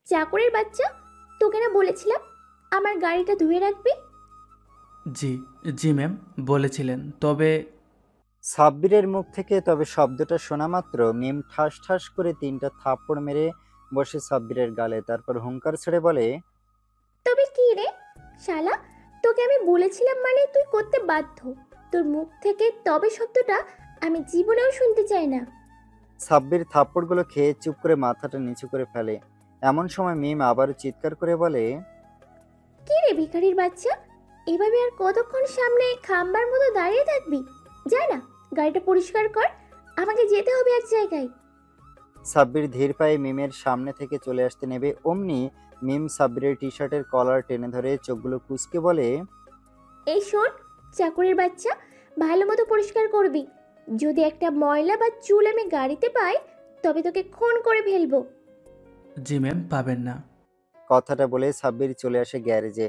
চাকরের বাচ্চা, তোকে না বলেছিলাম আমার গাড়িটা ধুয়ে রাখবি? জি, জি ম্যাম, বলেছিলেন। তবে সাব্বিরের মুখ থেকে তবে শব্দটা শোনা মাত্র মিম ঠাস ঠাস করে 3টা থাপ্পড় মেরে বসে সাব্বিরের গালে, তারপর হুঙ্কার ছেড়ে বলে, তবে কি রে শালা, তোকে আমি বলেছিলাম মানে তুই করতে বাধ্য। তোর মুখ থেকে তবে শব্দটা আমি জীবনেও শুনতে চাই না। সাব্বির থাপ্পড়গুলো খেয়ে চুপ করে মাথাটা নিচু করে ফেলে। এমন সময় মিম আবারও চিৎকার করে বলে, কি রে ভিখারির বাচ্চা, এভাবে আর কতক্ষণ সামনে খাম্বার মতো দাঁড়িয়ে থাকবি? যা না, গাড়িটা পরিষ্কার কর, আমাকে যেতে হবে এক জায়গায়। সাব্বির ধীর পায়ে মিমের সামনে থেকে চলে আসতে নেবে, অমনি মিম সাব্বিরের টি শার্টের কলার টেনে ধরে চোখগুলো কুঁচকে বলে, এই শোন চাকরের বাচ্চা, ভালো মতো পরিষ্কার করবি। যদি একটা ময়লা বা চুল আমি গাড়িতে পাই তবে তোকে খুন করে ফেলবো। জি ম্যাম, পাবেন না। কথাটা বলে সাব্বির চলে আসে গ্যারেজে।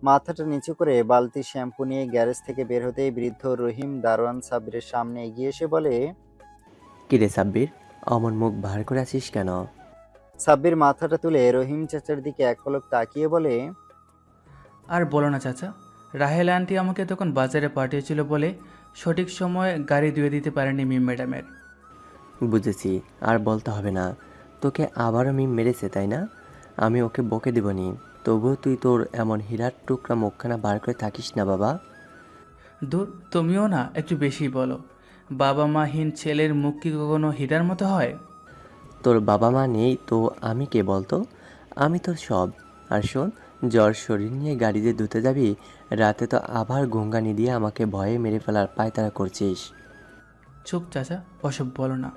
মাথাটা নিচু করে বালতি শ্যাম্পু নিয়ে গ্যারেজ থেকে বের হতেই বৃদ্ধ রহিম দারোয়ান সাব্বিরের সামনে এগিয়ে এসে বলে, কিরে সাব্বির, অমন মুখ ভার করে আছিস কেন? সাব্বির মাথাটা তুলে রহিম চাচার দিকে এক পলক তাকিয়ে বলে, আর বলো না চাচা, রাহেল আন্টি আমাকে তখন বাজারে পাঠিয়েছিল বলে সঠিক সময় গাড়ি ধুয়ে দিতে পারেনি মিম ম্যাডামের। বুঝেছি, আর বলতে হবে না। তোকে আবারও মিম মেরেছে তাই না? আমি ওকে বকে দেবনি। তবুও তুই তোর এমন হীরার টুকরা মুখখানা বার করে থাকিস না বাবা। দূর, তুমিও না একটু বেশি বলো। বাবা মাহীন ছেলের মুখ কি কখনো হীরার মতো হয়? তোর বাবা মা নেই তো আমি কে বলতো? আমি তোর সব। আর শোন, জ্বর শরীর নিয়ে গাড়িতে ধুতে যাবি, রাতে তো আবার গঙ্গানি দিয়ে আমাকে ভয়ে মেরে ফেলার পায়তারা করছিস। চুপ চাচা, ওসব বলো না।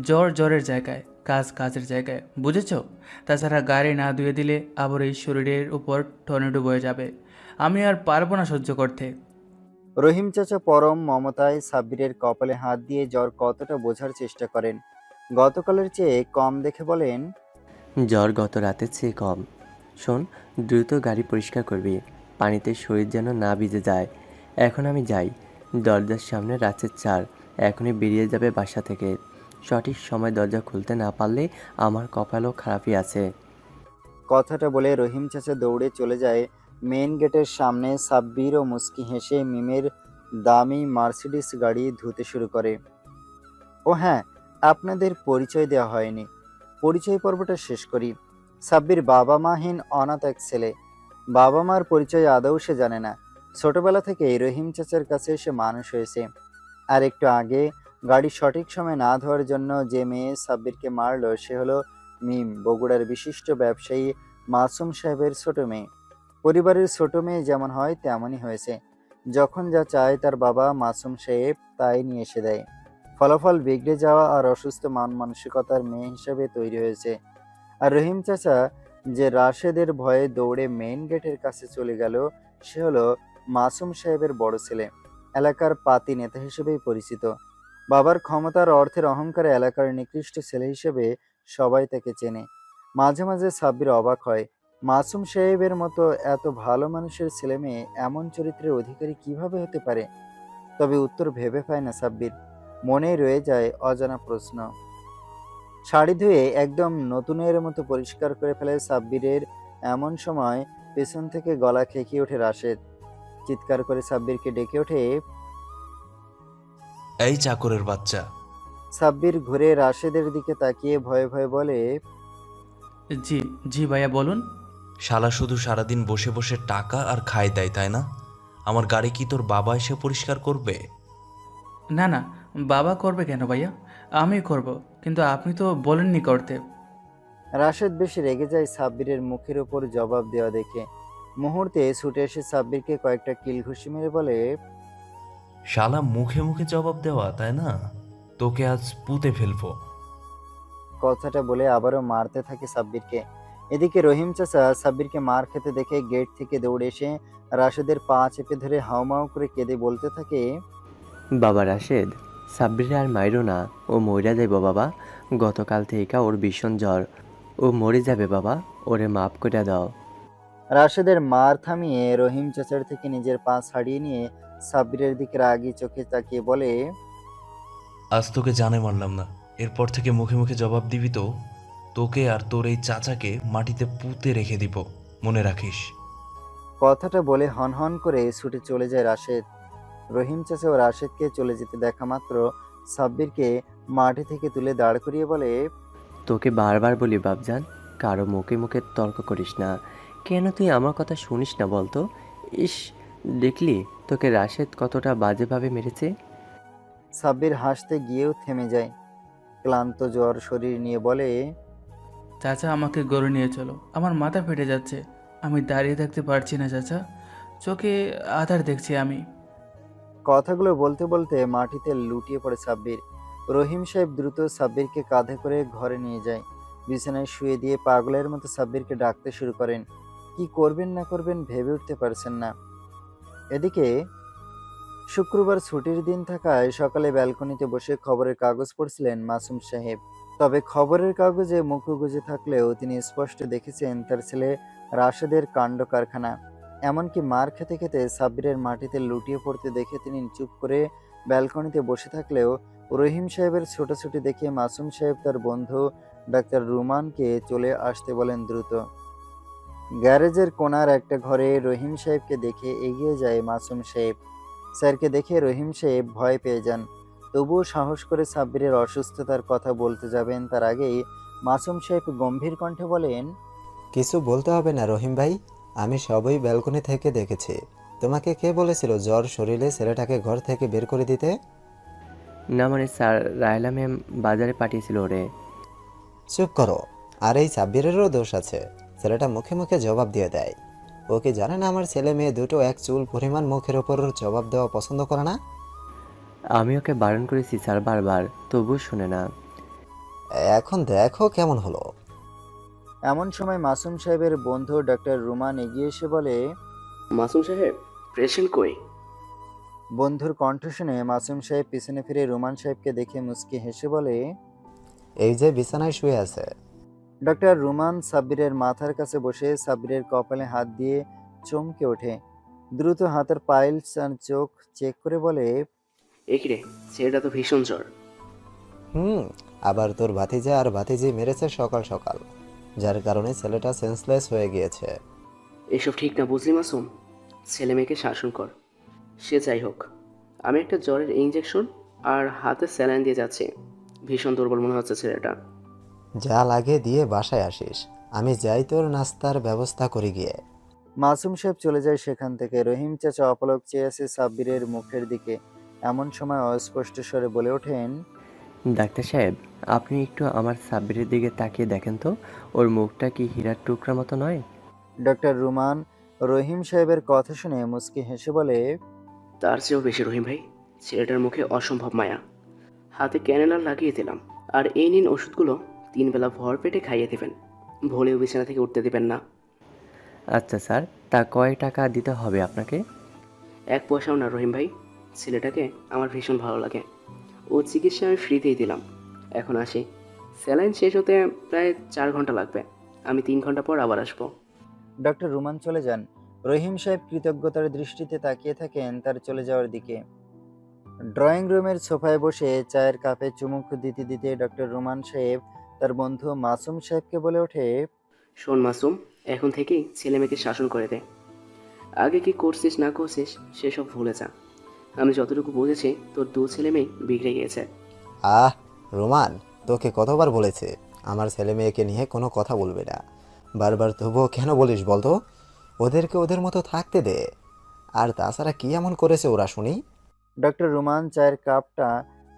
জ্বর জ্বরের জায়গায়, কাজ কাজের জায়গায়, বুঝেছো? তাছাড়া গাড়ি না ধুয়ে দিলে আবার এই শরীরের উপর টর্নেডো বয়ে যাবে। আমি আর পারবো না সহ্য করতে। রহিম চাচা পরম মমতায় সাব্বিরের কপালে হাত দিয়ে জ্বর কতটা বোঝার চেষ্টা করেন। গতকালের চেয়ে কম দেখে বলেন, জ্বর গত রাতের চেয়ে কম। শোন, দ্রুত গাড়ি পরিষ্কার করবি, পানিতে শরীর যেন না ভিজে যায়। এখন আমি যাই। দরজার সামনে রাতের 4, এখনই বেরিয়ে যাবে বাসা থেকে। সঠিক সময় দরজা খুলতে না পারলে আমার কপালও খারাপই আছে। কথাটা বলে রহিম চাচা দৌড়ে চলে যায় মেইন গেটের সামনে। সাব্বির ও মুস্কি হেসে মিমের দামি মার্সিডিস গাড়ি ধুতে শুরু করে। ও হ্যাঁ, আপনাদের পরিচয় দেওয়া হয়নি, পরিচয় পর্বটা শেষ করি। সাব্বির বাবা মাহীন অনাথ এক ছেলে। বাবা মার পরিচয় আদৌ সে জানে না। ছোটবেলা থেকেই রহিম চাচার কাছে সে মানুষ হয়েছে। আর একটু আগে গাড়ি সঠিক সময় না ধোয়ার জন্য যে মেয়ে সাব্বিরকে মারলো সে হলো মিম, বগুড়ার বিশিষ্ট ব্যবসায়ী মাসুম সাহেবের ছোট মেয়ে। পরিবারের ছোট মেয়ে যেমন হয় তেমনই হয়েছে। যখন যা চায় তার বাবা মাসুম সাহেব তাই নিয়ে এসে দেয়। ফলাফল বিগড়ে যাওয়া আর অসুস্থ মন মানসিকতার মেয়ে হিসেবে তৈরি হয়েছে। আর রহিম চাচা যে রাশেদের ভয়ে দৌড়ে মেইন গেটের কাছে চলে গেল সে হলো মাসুম সাহেবের বড় ছেলে, এলাকার পাতি নেতা হিসেবেই পরিচিত। বাবার ক্ষমতার অর্থের অহংকারে এলাকার নিকৃষ্ট ছেলে হিসেবে সবাই তাকে চেনে। মাঝে মাঝে সাব্বির অবাক হয়, মাসুম সাহেবের মতো এত ভালো মানুষের ছেলে মেয়ে এমন চরিত্রের অধিকারী কিভাবে হতে পারে। তবে উত্তর ভেবে পায় না সাব্বির, মনেই রয়ে যায় অজানা প্রশ্ন। শাড়ি ধুয়ে একদম নতুনের মতো পরিষ্কার করে ফেলে সাব্বিরের। এমন সময় পেছন থেকে গলা খেকিয়ে ওঠে রাশেদ। চিৎকার করে সাব্বিরকে ডেকে ওঠে। এই চাকরের বাচ্চা! সাব্বির ঘুরে রাশেদের দিকে তাকিয়ে ভয়ে ভয়ে বলে, জি, জি ভাইয়া বলুন। শালা শুধু সারাদিন বসে বসে টাকা আর খায় দেয় তাই না? আমার গাড়ি কি তোর বাবা এসে পরিষ্কার করবে? না না, বাবা করবে কেন ভাইয়া? আমি করব, কিন্তু আপনি তো বলেননি করতে। রাশেদ বেশ রেগে যায় সাব্বিরের মুখের উপর জবাব দেওয়া দেখে। মুহূর্তে ছুটে এসে সাব্বিরকে কয়েকটা কিল ঘুষি মেরে বলে, শালা মুখে মুখে জবাব দেওয়া তাই না? তোকে আজ পুঁতে ফেলবো। কথাটা বলে আবারও মারতে থাকে সাব্বিরকে। এদিকে রহিম চাচা সাব্বিরকে মার খেতে দেখে গেট থেকে দৌড়ে এসে রাশেদের পা চেপে ধরে হাউমাউ করে কেঁদে বলতে থাকে, বাবা রাশেদ, সাব্বিরে আর মাইরো না, ও মইরা যাইব বাবা। গতকাল থেকে ওর ভীষণ জ্বর, ও মরে যাবে বাবা, ওরে মাফ করে দাও। রাশেদের মার থামিয়ে রহিম চাচার থেকে নিজের পা ছাড়িয়ে নিয়ে সাব্বিরের দিকে রাগী চোখে তাকিয়ে বলে, আজ তোকে জানে মারলাম না, এরপর থেকে মুখে মুখে জবাব দিবি তো তোকে আর তোর এই চাচাকে মাটিতে পুঁতে রেখে দিব, মনে রাখিস। কথাটা বলে হনহন করে ছুটে চলে যায় রাশেদ। রহিম চাচা ও রাশেদকে চলে যেতে দেখা মাত্র সাব্বিরকে মাটি থেকে তুলে দাঁড় করিয়ে বলে, তোকে বারবার বলি বাপজান, কারো মুখে মুখে তর্ক করিস না। কেন তুই আমার কথা শুনিস না বলতো? ইস, দেখলি তোকে রাশেদ কতটা বাজেভাবে মেরেছে। সাব্বির হাসতে গিয়েও থেমে যায়। ক্লান্ত জ্বর শরীর নিয়ে বলে, চাচা আমাকে গরু নিয়ে চলো, আমার মাথা ফেটে যাচ্ছে, আমি দাঁড়িয়ে থাকতে পারছি না চাচা, চোখে আধার দেখছি আমি। কথাগুলো বলতে বলতে মাটিতে লুটিয়ে পড়ে সাব্বির। রহিম সাহেব দ্রুত সাব্বিরকে কাঁধে করে ঘরে নিয়ে যায়। বিছানায় শুয়ে দিয়ে পাগলের মতো সাব্বিরকে ডাকতে শুরু করেন। কি করবেন না করবেন ভেবে উঠতে পারছেন না। এদিকে শুক্রবার ছুটির দিন থাকায় সকালে ব্যালকনিতে বসে খবরের কাগজ পড়ছিলেন মাসুম সাহেব। তবে খবরের কাগজে মুখ গুজে থাকলেও তিনি স্পষ্ট দেখেছেন তার ছেলে রাশেদের কাণ্ড কারখানা। এমনকি মার খেতে খেতে সাব্বিরের মাটিতে লুটিয়ে পড়তে দেখে তিনি চুপ করে ব্যালকনিতে বসে থাকলেও রহিম সাহেবের ছোটাছুটি দেখে মাসুম সাহেব তার বন্ধু ডাক্তার রুমানকে চলে আসতে বলেন দ্রুত। গ্যারেজের কোণার একটা ঘরে রহিম সাহেবকে দেখে এগিয়ে যায় মাসুম সাহেব। স্যারকে দেখে রহিম সাহেব ভয় পেয়ে যান, তবুও সাহস করে সাব্বিরের অসুস্থতার কথা বলতে যাবেন তার আগেই মাসুম সাহেব গম্ভীর কণ্ঠে বলেন, কিছু বলতে হবে না রহিম ভাই, আমি সবই ব্যালকনি থেকে দেখেছি। তোমাকে কে বলেছিল জ্বর শরীরে ছেলেটাকে ঘর থেকে বের করে দিতে? না মানে স্যার, রায়লা ম্যাম বাজারে পাঠিয়েছিল ওরে। চুপ করো। আর এই সাব্বিরেরও দোষ আছে, ছেলেটা মুখে মুখে জবাব দিয়ে দেয়। ও কি জানে না আমার ছেলে মেয়ে দুটো এক চুল পরিমাণ মুখের ওপর জবাব দেওয়া পছন্দ করে না? আমি ওকে বারণ করেছি স্যার বারবার, তবুও শুনে না। এখন দেখো কেমন হলো। এমন সময় মাসুম সাহেবের বন্ধু ডাক্তার রুমান এগিয়ে এসে বলে, মাসুম সাহেব, পেশেন্ট কই? বন্ধুর কণ্ঠ শুনে মাসুম সাহেব পিছনে ফিরে রুমান সাহেবকে দেখে মুচকি হেসে বলে, এই যে বিছানায় শুয়ে আছে। ডাক্তার রুমান সাব্বিরের মাথার কাছে বসে সাব্বিরের কপালে হাত দিয়ে চমকে ওঠে। দ্রুত হাতের পাইলস আর চোখ চেক করে বলে, রে, ছেলেটা তো ভীষণ জ্বর। আবার তোর ভাতিজা আর ভাতিজি মেরেছে সকাল সকাল, যার কারণে ছেলেটা সেন্সলেস হয়ে গিয়েছে। এসব ঠিক না বুঝলি মাসুম, ছেলে মেয়েকে শাসন কর। সে যাই হোক, আমি একটা জ্বরের ইঞ্জেকশন আর হাতে স্যালাইন দিয়ে যাচ্ছি। ভীষণ দুর্বল মনে হচ্ছে ছেলেটা। যা লাগে দিয়ে বাসায় আসিস, আমি যাই তোর নাস্তার ব্যবস্থা করি গিয়ে। মাসুম সাহেব চলে যায় সেখান থেকে। রহিম চাচা অপলক চেয়ে আছে সাব্বিরের মুখের দিকে। এমন সময় অস্পষ্ট স্বরে বলে ওঠেন, ডাক্তার সাহেব, আপনি একটু আমার সাব্বিরের দিকে তাকিয়ে দেখেন তো, ওর মুখটা কি হীরার টুকরা মতো নয়? ডাক্তার রুমান রহিম সাহেবের কথা শুনে মুচকি হেসে বলে, তার চেয়েও বেশি রহিম ভাই, ছেলেটার মুখে অসম্ভব মায়া। হাতে ক্যানেলার লাগিয়ে দিলাম, আর এই নিন ওষুধগুলো 3 বেলা ভর পেটে খাইয়ে দেবেন। ভোলেও বিছানা থেকে উঠতে দেবেন না। আচ্ছা স্যার, তা কয় টাকা দিতে হবে আপনাকে? 1 পয়সাও না রহিম ভাই, ছেলেটাকে আমার ভীষণ ভালো লাগে। ও চিকিৎসা আমি ফ্রিতেই দিলাম। এখন আসি, স্যালাইন শেষ হতে প্রায় 4 ঘন্টা লাগবে। আমি 3 ঘন্টা পর আবার আসবো। ডাক্তার রুমান চলে যান। রহিম সাহেব কৃতজ্ঞতার দৃষ্টিতে তাকিয়ে থাকেন তার চলে যাওয়ার দিকে। ড্রয়িং রুমের সোফায় বসে চায়ের কাপে চুমুক দিতে দিতে ডক্টর রুমান সাহেব তার বন্ধু মাসুম সাহেবকে বলে ওঠে, শোন মাসুম, এখন থেকেই ছেলে মেয়েকে শাসন করে দে। আগে কি করছিস না করছিস সেসব ভুলে যা। আমি যতটুকু বুঝেছি তোর 2 ছেলে মেয়ে বিগড়ে গিয়েছে। আহ রোমান, তোকে কতবার বলেছে আমার ছেলে মেয়েকে নিয়ে কোনো কথা বলবে না, বারবার তবুও কেন বলিস বলতো? ওদেরকে ওদের মতো থাকতে দে। আর তাছাড়া কি এমন করেছে ওরা শুনি? ডক্টর রুমান চায়ের কাপটা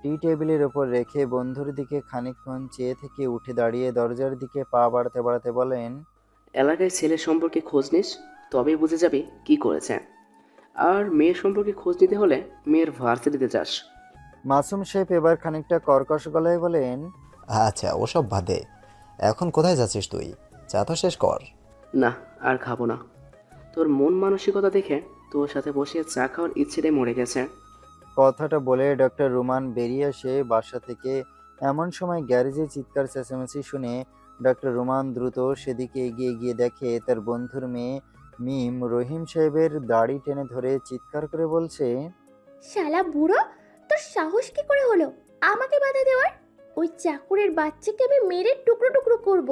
টি টেবিলের ওপর রেখে বন্ধুর দিকে খানিকক্ষণ চেয়ে থেকে উঠে দাঁড়িয়ে দরজার দিকে পা বাড়াতে বাড়াতে বলেন, এলাকায় ছেলের সম্পর্কে খোঁজ নিস, তবেই বুঝে যাবি কি করেছে। আর মেয়ের সম্পর্কে খোঁজ নিতে হলে মেয়ের ভার্সিটিতে যাস। মাসুম সাহেব এবার খানিকটা কর্কশ গলায় বলেন, আচ্ছা ওসব বাদে, এখন কোথায় যাচ্ছিস তুই? চা তো শেষ কর। না, আর খাবো না। তোর মন মানসিকতা দেখে তোর সাথে বসে চা খাওয়ার ইচ্ছেটাই মরে গেছে। কথাটা বলে ডক্টর রুমান বেরিয়ে আসে বাসা থেকে। এমন সময় গ্যারেজে চিৎকার চেঁচামেচি শুনে ডক্টর রুমান দ্রুত সেদিকে এগিয়ে গিয়ে দেখে তার বন্ধুর মেয়ে মিম রহিম সাহেবের দাড়ি টেনে ধরে চিৎকার করে বলছে, শালা বুড়ো, তোর সাহস কি করে হলো আমাকে বাধা দেওয়ার? ওই চাকরের বাচ্চাকে আমি মেরে টুকরো টুকরো করব।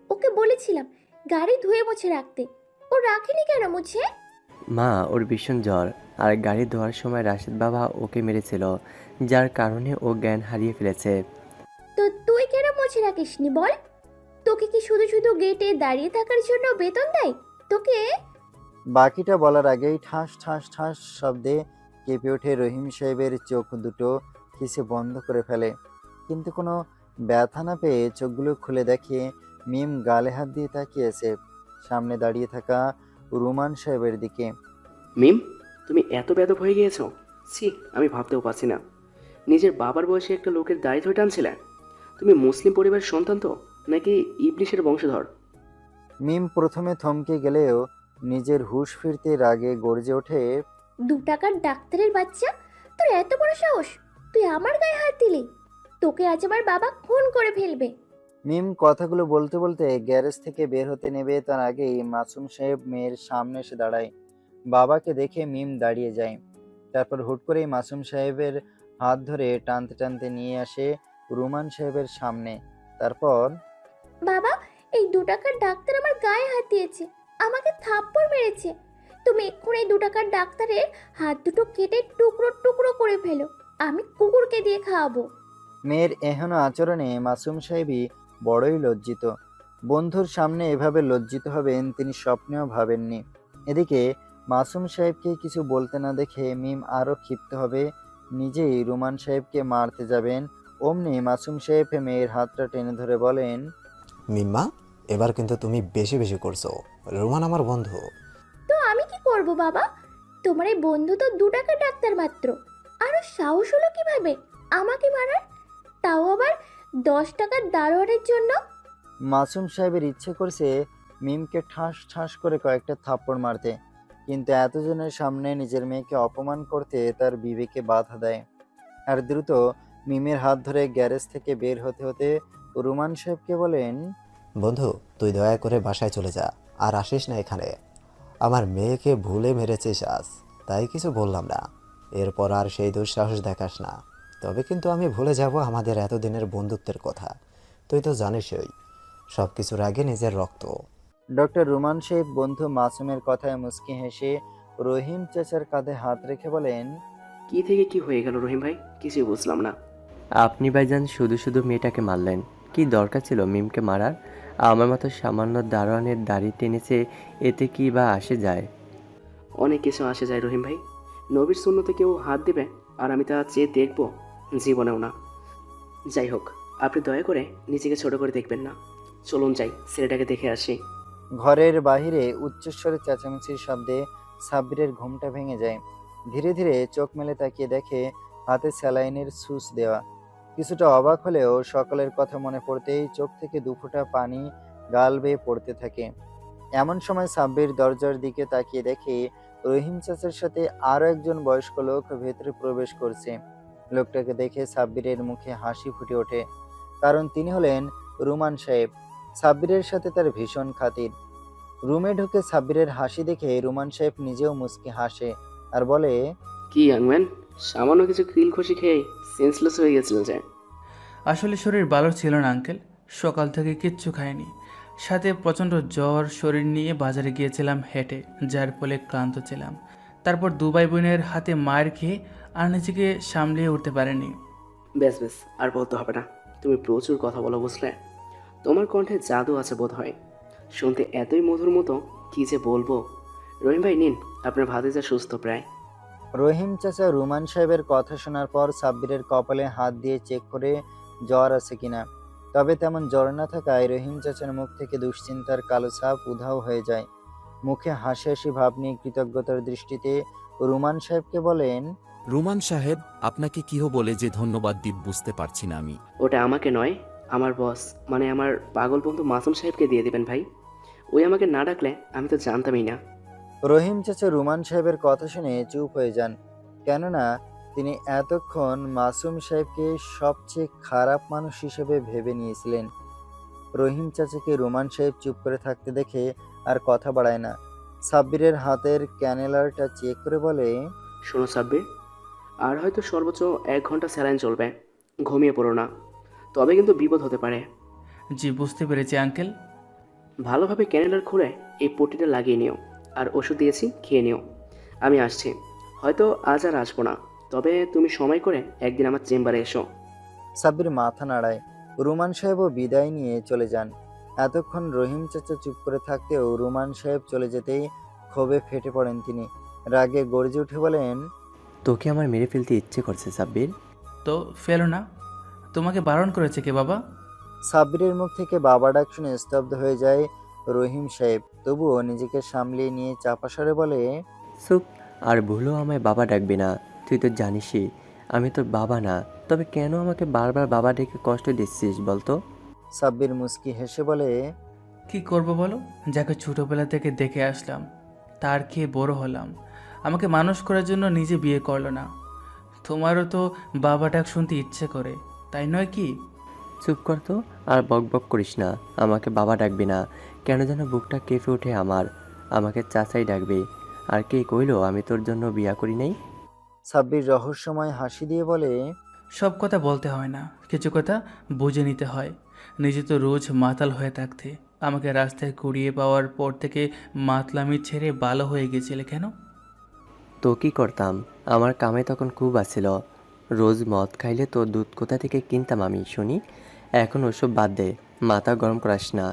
ওকে বলেছিলাম গাড়ি ধুয়ে মুছে রাখতে, ও রাখেনি কেন মুছে? মা, ওর ভীষণ জ্বর, আর গাড়ি ধোয়ার সময় রাশেদ বাবা ওকে মেরেছিল, যার কারণে ও জ্ঞান হারিয়ে ফেলেছে। তো তুই কেন মুছে রাখিসনি বল? তোকে কি শুধু শুধু গেটে দাঁড়িয়ে থাকার জন্য বেতন দেয় তোকে? বাকিটা বলার আগেই ঠাস ঠাস ঠাস শব্দে কেঁপে ওঠে রহিম সাহেবের চোখ দুটো, কিসে বন্ধ করে ফেলে। কিন্তু কোনো ব্যথা না পেয়ে চোখগুলো খুলে দেখে মিম গালে হাত দিয়ে তাকিয়েছে সামনে দাঁড়িয়ে থাকা রুমান সাহেবের দিকে। মিম, তুমি এত বেদব হয়ে গিয়েছো? ছি, আমি ভাবতেও পারছি না। নিজের বাবার বয়সে একটা লোকের দাড়ি ধরে টানছিলে। তুমি মুসলিম পরিবারের সন্তান তো, নাকি ইবলিশের বংশধর? মিম প্রথমে থমকে গেলেও নিজের হুঁশ ফিরতে রাগে গর্জে ওঠে। 2 টাকার ডাক্তারের বাচ্চা, তোর এত বড় সাহস! তুই আমার গায়ে হাত দিলি? তোকে আজ আমার বাবা খুন করে ফেলবে। মিম কথাগুলো বলতে বলতে গ্যারেজ থেকে বের হতে নেবে তার আগেই মাসুম সাহেব মেয়ের সামনে এসে দাঁড়ায়। বাবাকে দেখে মিম দাঁড়িয়ে যায়। তারপর হুট করেই মাসুম সাহেবের হাত ধরে টানতে টানতে নিয়ে আসে রুমান সাহেবের সামনে। তারপর বাবা, এই 2 টাকার ডাক্তার আমার গায়ে হাত দিয়েছে, আমাকে থাপ্পড় মেরেছে। তুমি এক্ষুনি 2 টাকার ডাক্তারের হাত দুটো কেটে টুকরো টুকরো করে ফেলো, আমি কুকুরকে দিয়ে খাওয়াবো। মেয়ের এহেন আচরণে মাসুম সাহেবই বড়ই লজ্জিত। বন্ধুর সামনে এভাবে লজ্জিত হবেন তিনি স্বপ্নেও ভাবেননি। এদিকে মাসুম সাহেবকে কিছু বলতে না দেখে মিম আরও ক্ষিপ্ত হবে, নিজেই রুমান সাহেবকে মারতে যাবেন। অমনি মাসুম সাহেব মেয়ের হাতটা টেনে ধরে বলেন, মিম্মা, এবার কিন্তু তুমি বেশি বেশি করছো। রোমান আমার বন্ধু। তো আমি কি করব বাবা? তোমার এই বন্ধু তো 2 টাকার ডাক্তার মাত্র, আরো সাহস হলো কিভাবে আমাকে মারার, তাও আবার 10 টাকার দারোয়ানের জন্য। মাসুম সাহেবের ইচ্ছে করছে মিমকে ঠাস ঠাস করে কয়েকটা থাপ্পড় মারতে, কিন্তু এতজনের সামনে নিজের মেয়েকে অপমান করতে তার বিবেকে বাধা দেয়। আর দ্রুত মিমের হাত ধরে গ্যারেজ থেকে বের হতে হতে রুমান সাহেবকে বলেন, বন্ধু, তুই দয়া করে বাসায় চলে যা, আর আসিস না এখানে। আমার মেয়েকে ভুলে মেরেছিস আজ, তাই কিছু বললাম না। এরপর আর সেই দুঃসাহস দেখাস না। তবে কিন্তু আমি ভুলে যাব আমাদের এতদিনের বন্ধুত্বের কথা। তুই তো জানিসই, সব কিছুর আগে নিজের রক্ত। ডক্টর রুমান সাহেব বন্ধু মাসুমের কথায় মুচকি হেসে রহিম চাচার কাঁধে হাত রেখে বলেন, কি থেকে কি হয়ে গেল রহিম ভাই? কিছুই বুঝলাম না। আপনি ভাইজান শুধু শুধু মেয়েটাকে মারলেন, কি দরকার ছিল মিমকে মারার? আমার মতো সামান্য দারোয়ানের দাড়ি টেনেছে, এতে কি বা আসে যায়? অনেক কিছু আসে যায় রহিম ভাই। নবীর সুন্নতে কেউ হাত দেবে আর আমি তা চেয়ে দেখব? জীবনেও না। যাই হোক, আপনি দয়া করে নিজেকে ছোট করে দেখবেন না। চলুন যাই, ছেলেটাকে দেখে আসি। ঘরের বাহিরে উচ্চস্বরে চেঁচামেচির শব্দে সাব্বিরের ঘুমটা ভেঙে যায়। ধীরে ধীরে চোখ মেলে তাকিয়ে দেখে হাতে স্যালাইনের সুচ দেওয়া। কিছুটা অবাক হলেও সকালের কথা মনে পড়তেই চোখ থেকে 2 ফোঁটা পানি গাল বেয়ে পড়তে থাকে। এমন সময় সাব্বির দরজার দিকে তাকিয়ে দেখে রহিম চাচার সাথে আরো একজন বয়স্ক লোক ভেতরে প্রবেশ করছে। লোকটাকে দেখে সাব্বিরের মুখে হাসি ফুটে ওঠে, কারণ তিনি হলেন রুমান সাহেব। সাব্বিরের সাথে তার ভীষণ খাতির। রুমে ঢুকে সাব্বিরের হাসি দেখে রুমান সাহেব নিজেও মুচকি হাসে আর বলে, কি ইয়াংম্যান, সামান্য কিছু কিল খুশি খেয়ে সেন্সলেস হয়ে গেছিল যে? আসলে শরীর ভালো ছিল না আঙ্কেল, সকাল থেকে কিচ্ছু খাইনি, সাথে প্রচণ্ড জ্বর, শরীর নিয়ে বাজারে গিয়েছিলাম হেঁটে, যার ফলে ক্লান্ত ছিলাম। তারপর 2 ভাই বোনের হাতে মার খেয়ে আর নিজেকে সামলিয়ে উঠতে পারেনি। বেশ বেশ, আর বলতে হবে না। তুমি প্রচুর কথা বলো বুঝলে। তোমার কণ্ঠে জাদু আছে বোধ হয়, শুনতে এতই মধুর মতো, কি যে বলবো। রহিম ভাই নিন, আপনার ভাতিজা সুস্থ প্রায়। রহিম চাচা রুমান সাহেবের কথা শোনার পর সাব্বিরের কপালে হাত দিয়ে চেক করে জ্বর আছে কিনা। তবে তেমন জ্বর না থাকায় রহিম চাচার মুখ থেকে দুশ্চিন্তার কালো ছাপ উধাও হয়ে যায়। মুখে হাসি হাসি ভাব নিয়ে কৃতজ্ঞতার দৃষ্টিতে রুমান সাহেবকে বলেন, রুমান সাহেব, আপনাকে কি বলে যে ধন্যবাদ দিব বুঝতে পারছি না আমি। ওটা আমাকে নয়, আমার বস মানে আমার পাগল বন্ধু মাসুম সাহেবকে দিয়ে দেবেন ভাই। ওই আমাকে না ডাকলে আমি তো জানতামই না। রহিম চাচা রুমান সাহেবের কথা শুনে চুপ হয়ে যান, কেননা তিনি এতক্ষণ মাসুম সাহেবকে সবচেয়ে খারাপ মানুষ হিসেবে ভেবে নিয়েছিলেন। রহিম চাচাকে রুমান সাহেব চুপ করে থাকতে দেখে আর কথা বাড়ায় না। সাব্বিরের হাতের ক্যানেলারটা চেক করে বলে, শোনো সাব্বির, আর হয়তো সর্বোচ্চ 1 ঘন্টা স্যালাইন চলবে, ঘুমিয়ে পড়ো না। তবে কিন্তু বিপদ হতে পারে। জি বুঝতে পেরেছি আঙ্কেল। ভালোভাবে ক্যানেডার খুলে এই পট্টিটা লাগিয়ে নিও, আর ওষুধ দিয়েছি খেয়ে নিও। আমি আসছি, হয়তো আজ আর আসবো না, তবে তুমি সময় করে একদিন আমার চেম্বারে এসো। সাব্বির মাথা নাড়ায়। রুমান সাহেবও বিদায় নিয়ে চলে যান। এতক্ষণ রহিম চাচা চুপ করে থাকতেও রুমান সাহেব চলে যেতেই ক্ষোভে ফেটে পড়েন তিনি। রাগে গর্জে উঠে বলেন, তোকে আমার মেরে ফেলতে ইচ্ছে করছে সাব্বির। তো ফেলো না, তোমাকে বারণ করেছে কে বাবা? সাব্বিরের মুখ থেকে বাবা ডাক শুনে স্তব্ধ হয়ে যায় রহিম সাহেব। তবুও নিজেকে সামলিয়ে নিয়ে চাপা স্বরে বলে, চুপ। আর ভুলেও আমায় বাবা ডাকবি না। তুই তো জানিসই আমি তোর বাবা না। তবে কেন আমাকে বারবার বাবা ডেকে কষ্ট দিচ্ছিস বলতো? সাব্বির মুস্কি হেসে বলে, কি করব বলো, যাকে ছোটোবেলা থেকে দেখে আসলাম তার খেয়ে বড় হলাম, আমাকে মানুষ করার জন্য নিজে বিয়ে করলো না। তোমারও তো বাবা ডাক শুনতে ইচ্ছে করে, তাই নয় কি? চুপ কর তো, আর বক বক করিস না। আমাকে বাবা ডাকবি না। কেন যেন বুকটা কেঁপে ওঠে আমার। আমাকে চাচাই ডাকবে। আর কে কইলো আমি তোর জন্য বিয়া করি নাই? সাব্বির রহস্যময় হাসি দিয়ে বলে, সব কথা বলতে হয় না, কিছু কথা বুঝে নিতে হয়। নিজে তো রোজ মাতাল হয়ে থাকতে, আমাকে রাস্তায় কুড়িয়ে পাওয়ার পর থেকে মাতলামি ছেড়ে ভালো হয়ে গেছিলে কেন? তো কি করতাম? আমার কামে তখন খুব আছিল। রোজ মদ খাইলে তোর দুধ কোথা থেকে কিনতাম আমি শুনি? এখন ওসব বাদ দে। মাথা গরম করাস না।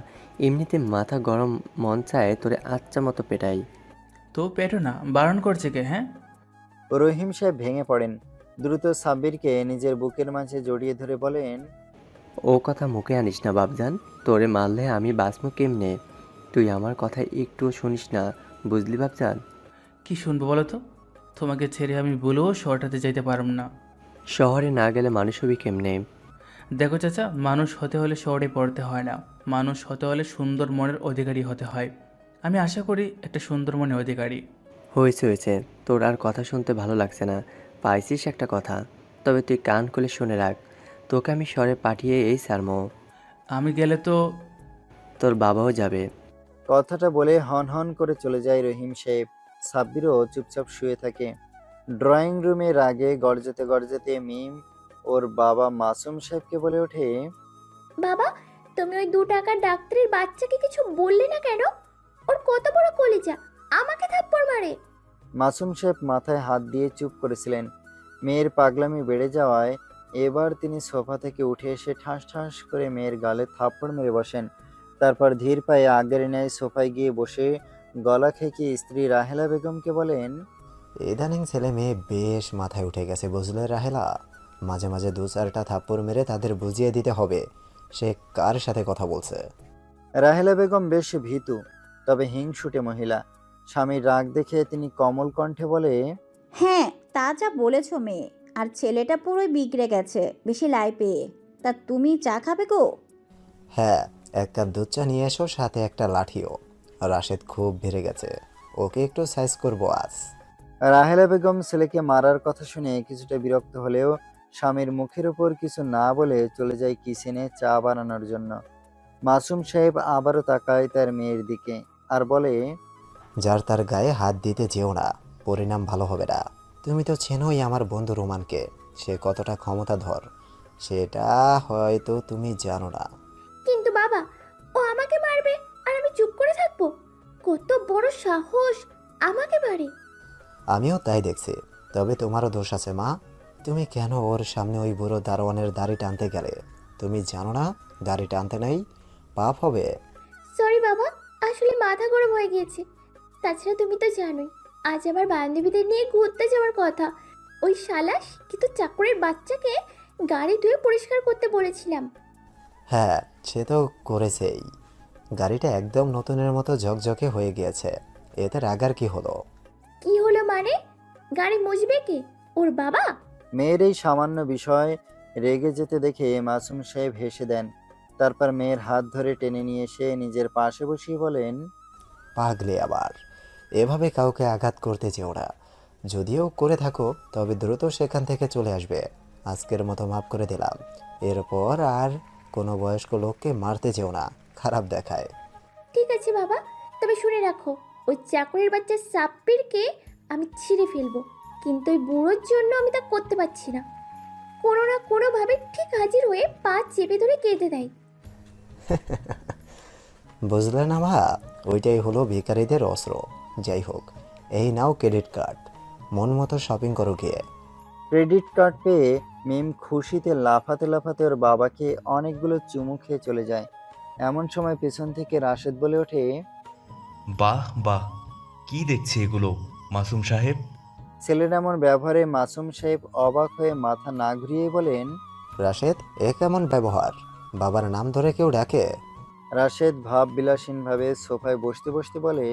এমনিতে মাথা গরম মন চায় তোরে আচ্ছা মতো পেটাই। তো পেটো না, বারণ করছে কে? হ্যাঁ, রহিম সাহেব ভেঙে পড়েন। দ্রুত সাব্বিরকে নিজের বুকের মাঝে জড়িয়ে ধরে বলেন, ও কথা মুখে আনিস না বাপজান। তোরে মারলে আমি বাঁচবো কেমনে? তুই আমার কথা একটুও শুনিস না, বুঝলি বাপজান? কি শুনবো বলো তো? তোমাকে ছেড়ে আমি বলেও শহরটাতে যাইতে পারব না। শহরে না গেলে মানুষ হবি কেমনে? দেখো চাচা, মানুষ হতে হলে শহরে পড়তে হয় না, মানুষ হতে হলে সুন্দর মনের অধিকারী হতে হয়। আমি আশা করি একটা সুন্দর মনের অধিকারী। হয়েছে হয়েছে, তোর আর কথা শুনতে ভালো লাগছে না। পাইছিস একটা কথা, তবে তুই কান খুলে শুনে রাখ। তোকে আমি শহরে পাঠিয়ে এই সারমো। আমি গেলে তো তোর বাবাও যাবে। কথাটা বলে হন হন করে চলে যায় রহিম সাহেব। সাব্বিরও চুপচাপ শুয়ে থাকে। ড্রয়িং রুমে রাগে গর্জতে গর্জতে মিম ওর বাবা মাসুম সাহেবকে বলে ওঠে, বাবা, তুমি ওই 2 টাকার ডাক্তারের বাচ্চাকে কিছু বললে না কেন? ওর কত বড় কলিজা, আমাকে থাপ্পড় মারে। মাসুম সাহেব মাথায় হাত দিয়ে চুপ করেছিলেন। মেয়ের পাগলামি বেড়ে যাওয়ায় এবার তিনি সোফা থেকে উঠে এসে ঠাস ঠাস করে মেয়ের গালে থাপ্পড় মেরে বসেন। তারপর ধীর পায়ে আগের ন্যায় সোফায় গিয়ে বসে গলা খেকিয়ে স্ত্রী রাহেলা বেগমকে বলেন, ইদানিং ছেলে মেয়ে বেশ মাথায় উঠে গেছে বুঝলে রাহেলা। মাঝে মাঝে 2-4টা থাপ্পড় মেরে তাদের বুঝিয়ে দিতে হবে সে কার সাথে কথা বলছে। রাহেলা বেগম বেশ ভীতু, তবে হিংসুটে মহিলা। স্বামীর রাগ দেখে তিনি কোমল কণ্ঠে বলে, হ্যাঁ, তা যা বলেছ মেয়ে। আর ছেলেটা পুরোই বিগড়ে গেছে বেশি লাই পেয়ে। তা তুমি চা খাবে গো? হ্যাঁ, 1 কাপ দুধ চা নিয়ে এসো, সাথে একটা লাঠিও। রাশেদ খুব বেড়ে গেছে, ওকে একটু সাইজ করবো আজ। রাহেলা বেগম ছেলেকে মারার কথা শুনে কিছুটা বিরক্ত হলেও স্বামীর মুখের উপর কিছু না বলে চলে যায় কিচেনে চা বানানোর জন্য। মাসুম সাহেব আবারও তাকায় তার মেয়ের দিকে আর বলে, যার তার গায়ে হাত দিতে যেও না, পরিণাম ভালো হবে না। তুমি তো চেনোই আমার বন্ধু রোমানকে, সে কতটা ক্ষমতাধর সেটা হয়তো তুমি জানো না। কিন্তু বাবা, ও আমাকে মারবে আর আমি চুপ করে থাকবো? কত বড় সাহস, আমাকে মারে! আমিও তাই দেখছি, তবে তোমারও দোষ আছে মা। তুমি কেন ওর সামনে ওই বুড়ো দারোয়ানের দাড়ি টানতে গেলে? তুমি জানো না দাড়ি টানতে নেই, পাপ হবে। সরি বাবা, আসলে মাথা গরম হয়ে গিয়েছে। তাছাড়া তুমি তো জানোই আজ আমার বান্ধবীদের নিয়ে ঘুরতে যাওয়ার কথা। ওই শালাস কিন্তু চাকরের বাচ্চাকে গাড়ি ধুয়ে পরিষ্কার করতে বলেছিলাম। হ্যাঁ, সে তো করেছেই। গাড়িটা একদম নতুনের মতো ঝকঝকে হয়ে গিয়েছে, এতে রাগার কি হলো? কি হলো মানে? গাড়ি মুছবে কে? ওর বাবা? মেয়ের এই সামান্য বিষয় রেগে যেতে দেখে মাসুম সাহেব হেসে দেন। তারপর মেয়ের হাত ধরে টেনে নিয়ে এসে নিজের পাশে বসিয়ে বলেন, পাগলে আবার এভাবে কাউকে আঘাত করতে চেও না। যদিও করে থাকো তবে দ্রুত সেখান থেকে চলে আসবে। আজকের মতো মাফ করে দিলাম। এরপর আর কোনো বয়স্ক লোককে মারতে চেও না, খারাপ দেখায়। ঠিক আছে বাবা, তবে শুনে রাখো, ওই চাকরের বাচ্চা সাব্বিরকে আমি ছিঁড়ে ফেলবো, কিন্তু ওই বুড়োর জন্য আমি তা করতে পারছি না। কোনো না কোনোভাবে ঠিক হাজির হয়ে পা চেপে ধরে কেটে দেয়। বুঝলে না মা, ওইটাই হলো ভিখারিদের অস্ত্র। যাই হোক, এই নাও ক্রেডিট কার্ড, মন মতো শপিং করো গিয়ে। ক্রেডিট কার্ড পেয়ে মিম খুশিতে লাফাতে লাফাতে ওর বাবাকে অনেকগুলো চুমু খেয়ে চলে যায়। এমন সময় পেছন থেকে রাশেদ বলে ওঠে, বাহ বাহ, কি দেখছি এগুলো মাসুম সাহেব? ছেলের এমন ব্যবহারে মাসুম সাহেব অবাক হয়ে মাথা না ঘুরিয়ে বলেন, রাশেদ, এ কেমন ব্যবহার? বাবার নাম ধরে কেউ ডাকে? রাশেদ ভাব বিলাসীনভাবে সোফায় বসতে বসতে বলে,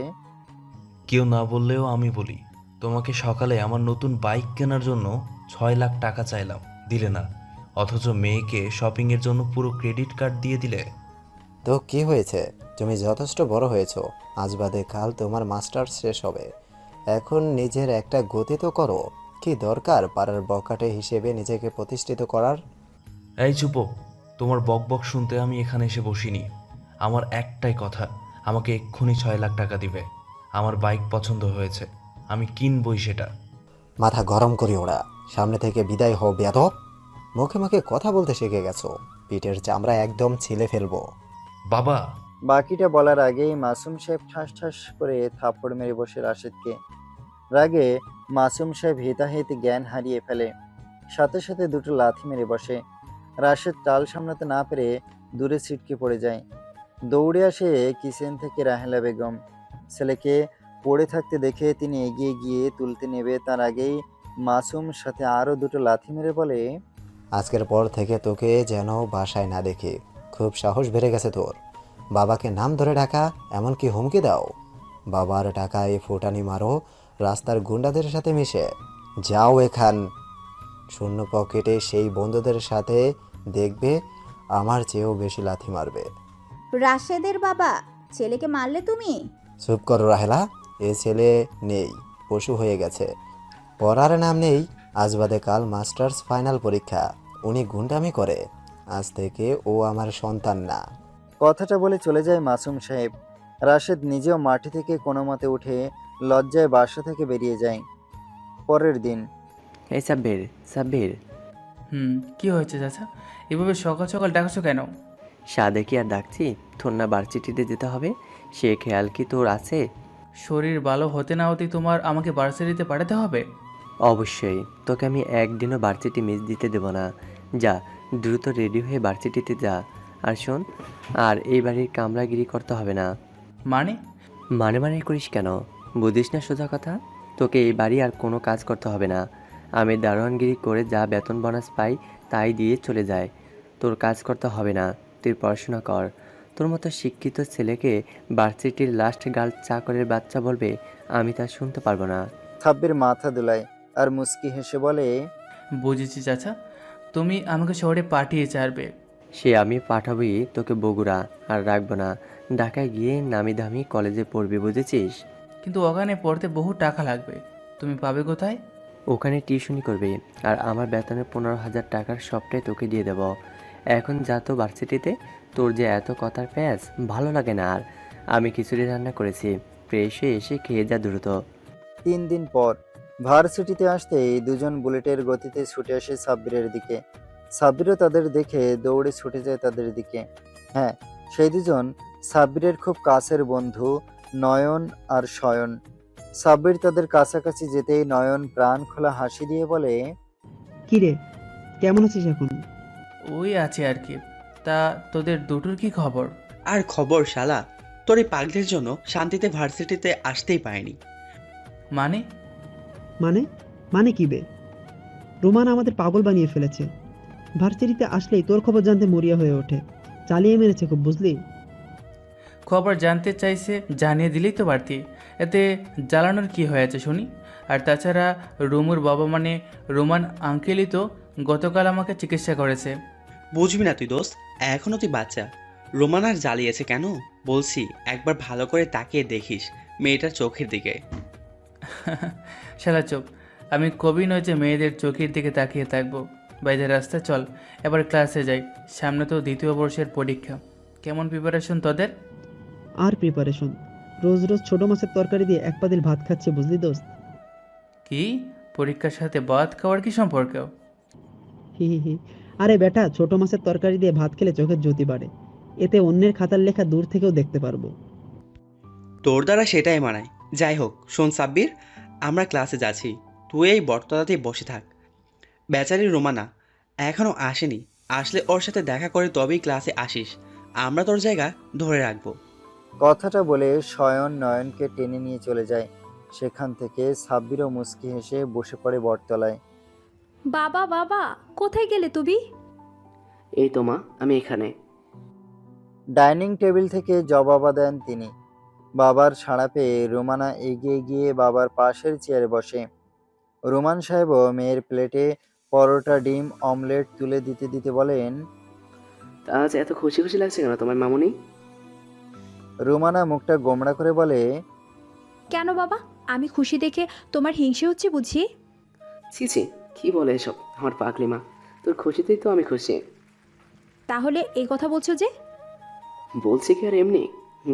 কেউ না বললেও আমি বলি, তোমাকে সকালে আমার নতুন বাইক কেনার জন্য 6 লাখ টাকা চাইলাম, দিলে না। অথচ মেয়েকে শপিংয়ের জন্য পুরো ক্রেডিট কার্ড দিয়ে দিলে। তো কি হয়েছে? তুমি যথেষ্ট বড় হয়েছো, আজ বাদে কাল তোমার মাস্টার্স শেষ হবে। এখন নিজের একটা গতি তো করো। কি দরকার পাড়ার বকাটে হিসেবে নিজেকে প্রতিষ্ঠিত করার? এই চুপো, তোমার বক বক শুনতে আমি এখানে এসে বসিনি। আমার একটাই কথা, আমাকে এক্ষুনি 6 লাখ টাকা দিবে। আমার বাইক পছন্দ হয়েছে, আমি কিনবই সেটা। মাথা গরম করি ওরা, সামনে থেকে বিদায় হও বেয়াদব। মুখে মুখে কথা বলতে শিখে গেছো, পিঠের চামড়া একদম ছিলে ফেলবো। বাবা, বাকিটা বলার আগেই মাসুম সাহেব ঠাস ঠাস করে থাপ্পড় মেরে বসে রাশেদকে। রাগে মাসুম সাহেব হিতাহিত জ্ঞান হারিয়ে ফেলে, সাথে সাথে দুটো লাথি মেরে বসে। রাশেদ টাল সামলাতে না পেরে দূরে ছিটকে পড়ে যায়। দৌড়ে আসে কিচেন থেকে রাহেলা বেগম। ছেলেকে পড়ে থাকতে দেখে তিনি এগিয়ে গিয়ে তুলতে নেবে, তার আগেই মাসুম সাথে আরও দুটো লাথি মেরে বলে, আজকের পর থেকে তোকে যেন বাসায় না দেখি। খুব সাহস বেড়ে গেছে তোর। বাবাকে নাম ধরে ডাকা, এমনকি হুমকি দাও। বাবার টাকায় ফুটানি মারো রাস্তার গুন্ডাদের সাথে মিশে। যাও এখান। শূন্য পকেটে সেই বন্ধুদের সাথে দেখবে আমার চেয়েও বেশি লাথি মারবে। রাশেদের বাবা, ছেলেকে মারলে তুমি? চুপ করো রাহেলা, এ ছেলে নেই, পশু হয়ে গেছে। পড়ার নাম নেই, আজ বাদে কাল মাস্টার্স ফাইনাল পরীক্ষা। উনি গুন্ডামি করে, আজ থেকে ও আমার সন্তান না। কথাটা বলে চলে যায় মাসুম সাহেব। রাশেদ নিজেও মাটি থেকে কোনো মতে উঠে লজ্জায় বাসা থেকে বেরিয়ে যায়। পরের দিন এই সাব্বির, সাব্বির, কি হয়েছে চাচা? এভাবে সকাল সকাল ডাকছো কেন? সাদে কি আর ডাকছি? তোর না ভার্সিটিতে যেতে হবে, সে খেয়াল কি তোর আছে? শরীর ভালো হতে না হতেই তোমার আমাকে ভার্সিটিতে পাঠাতে হবে? অবশ্যই, তোকে আমি একদিনও ভার্সিটি মিস দিতে দেব না। যা, দ্রুত রেডি হয়ে ভার্সিটিতে যা। আর শোন, আর এই বাড়ির কামরাগিরি করতে হবে না। মানে? মানে করিস কেন? বুঝিস না সোজা কথা? তোকে এই বাড়ি আর কোনো কাজ করতে হবে না। আমি দারোয়ানগিরি করে যা বেতন বোনাস পাই তাই দিয়ে চলে যায়। তোর কাজ করতে হবে না, তুই পড়াশোনা কর। তোর মতো শিক্ষিত ছেলেকে ভার্সিটির লাস্ট গার্ল চাকরের বাচ্চা বলবে, আমি তা শুনতে পারবো না। সাব্বির মাথা দুলায় আর মুস্কি হেসে বলে, বুঝেছি চাচা, তুমি আমাকে শহরে পাঠিয়ে ছাড়বে। সে আমি পাঠাবই তোকে বগুড়া, আর রাখবো না। ঢাকায় গিয়ে নামি দামি কলেজে পড়বি, বুঝেছিস? কিন্তু ওখানে পড়তে বহু টাকা লাগবে, তুমি পাবে কোথায়? ওখানে টিউশনি করবি, আর আমার বেতনের 15,000 টাকার সবটাই তোকে দিয়ে দেব। এখন যা তো ভার্সিটিতে। তোর যে এত কথার প্যাঁচ ভালো লাগে না আর। আমি খিচুড়ি রান্না করেছি, ফ্রেশ হয়ে এসে খেয়ে যা দ্রুত। 3 দিন পর ভার্সিটিতে আসতেই দুজন বুলেটের গতিতে ছুটে আসে সাব্বিরের দিকে। সাব্বিরও তাদের দেখে দৌড়ে ছুটে যায় তাদের দিকে। হ্যাঁ, সেই দুজন সাব্বিরের খুব কাছের বন্ধু নয়ন আর শয়ন। সাব্বির তাদের কাছাকাছি যেতেই নয়ন প্রাণ খোলা হাসি দিয়ে বলে, কি রে, কেমন আছিস এখন? ওই আছে আর কি। তা তোদের দুটোর কি খবর? আর খবর শালা, তোর এই পাগলের জন্য শান্তিতে ভার্সিটিতে আসতেই পারিনি। মানে? মানে মানে কি বে? রোমান আমাদের পাগল বানিয়ে ফেলেছে। ভার্সিটিতে আসলেই তোর খবর জানতে মরিয়া হয়ে ওঠে। চালিয়ে মেরেছে খুব, বুঝলি? খবর জানতে চাইছে, জানিয়ে দিলেই তো বাড়তি, এতে জ্বালানোর কি হয়েছে শুনি? আর তাছাড়া রুমুর বাবা মানে রোমান আঙ্কেলই তো গতকাল আমাকে চিকিৎসা করেছে। বুঝবি না তুই দোস্ত, এখনো তুই বাচ্চা। রোমান আর জ্বালিয়েছে কেন বলছি, একবার ভালো করে তাকিয়ে দেখিস মেয়েটার চোখের দিকে। শালা চুপ, আমি কবি নয় যে মেয়েদের চোখের দিকে তাকিয়ে থাকবো। বাইরে রাস্তা চল, এবার ক্লাসে যাই, সামনে তো 2য় বর্ষের পরীক্ষা। কেমন প্রিপারেশন তোদের? আর প্রিপারেশন, রোজ রোজ ছোট মাছের তরকারি দিয়ে এক পাতিল ভাত খাচ্ছে, বুঝলি দোস্ত? কি, পরীক্ষার সাথে ভাত খাওয়ার কি সম্পর্ক? হি হি হি। আরে বেটা, ছোট মাছের তরকারি দিয়ে ভাত খেলে চোখের জ্যোতি বাড়ে। এতে অন্যের খাতার লেখা দূর থেকেও দেখতে পারবো। তোর দ্বারা সেটাই মানায়। যাই হোক, শোন সাব্বির, আমরা ক্লাসে যাচ্ছি, তুই এই বটতলাতেই বসে থাক। বেচারি রোমানা এখনও আসেনি, আসলে ওর সাথে দেখা করে তবেই ক্লাসে আসিস, আমরা তোর জায়গা ধরে রাখবো। কথাটা বলে শয়ন নয়নকে টেনে নিয়ে চলে যায়। সেখান থেকে সাব্বিরও মুচকি হেসে বসে পড়ে বটতলায়। বাবা বাবা, কোথায় গেলে তুমি? এই তো মা, আমি এখানে। ডাইনিং টেবিল থেকে জবাবা দেন তিনি। বাবার সাড়া পেয়ে রোমানা এগিয়ে গিয়ে বাবার পাশের চেয়ারে বসে। রোমান সাহেবও মেয়ের প্লেটে পরোটা, ডিম, অমলেট তুলে দিতে দিতে বলেন, তা আজ এত খুশি খুশি লাগছে কেন তোমার মামুনি? রোমানা মুখটা গোমড়া করে বলে, কেন বাবা, আমি খুশি দেখে তোমার হিংসে হচ্ছে বুঝি? ছি ছি, কি বলে এসব আমার পাগলি মা, তোর খুশিতেই তো আমি খুশি। তাহলে এই কথা বলছো যে? বলছি কি আর এমনি,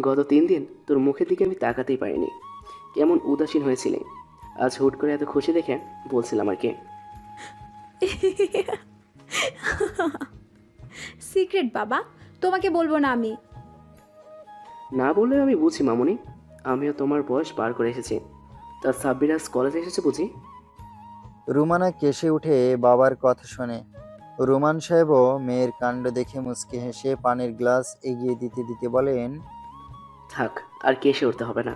গত 3 দিন তোর মুখের দিকে আমি তাকাতেই পারিনি, কেমন উদাসীন হয়েছিলি। আজ হুট করে এত খুশি দেখে বলছিলাম আর কি। সিক্রেট বাবা, তোমাকে বলবো না আমি। না বললেও আমি বুঝি মামুনি, আমিও তোমার বয়স পার করে এসেছি। তার সাব্বির আজ কলেজে এসেছে বুঝি? রুমানা কেসে উঠে বাবার কথা শোনে। রোমান সাহেবও মেয়ের কাণ্ড দেখে মুচকি হেসে পানির গ্লাস এগিয়ে দিতে দিতে বলেন, থাক, আর কেসে উঠতে হবে না।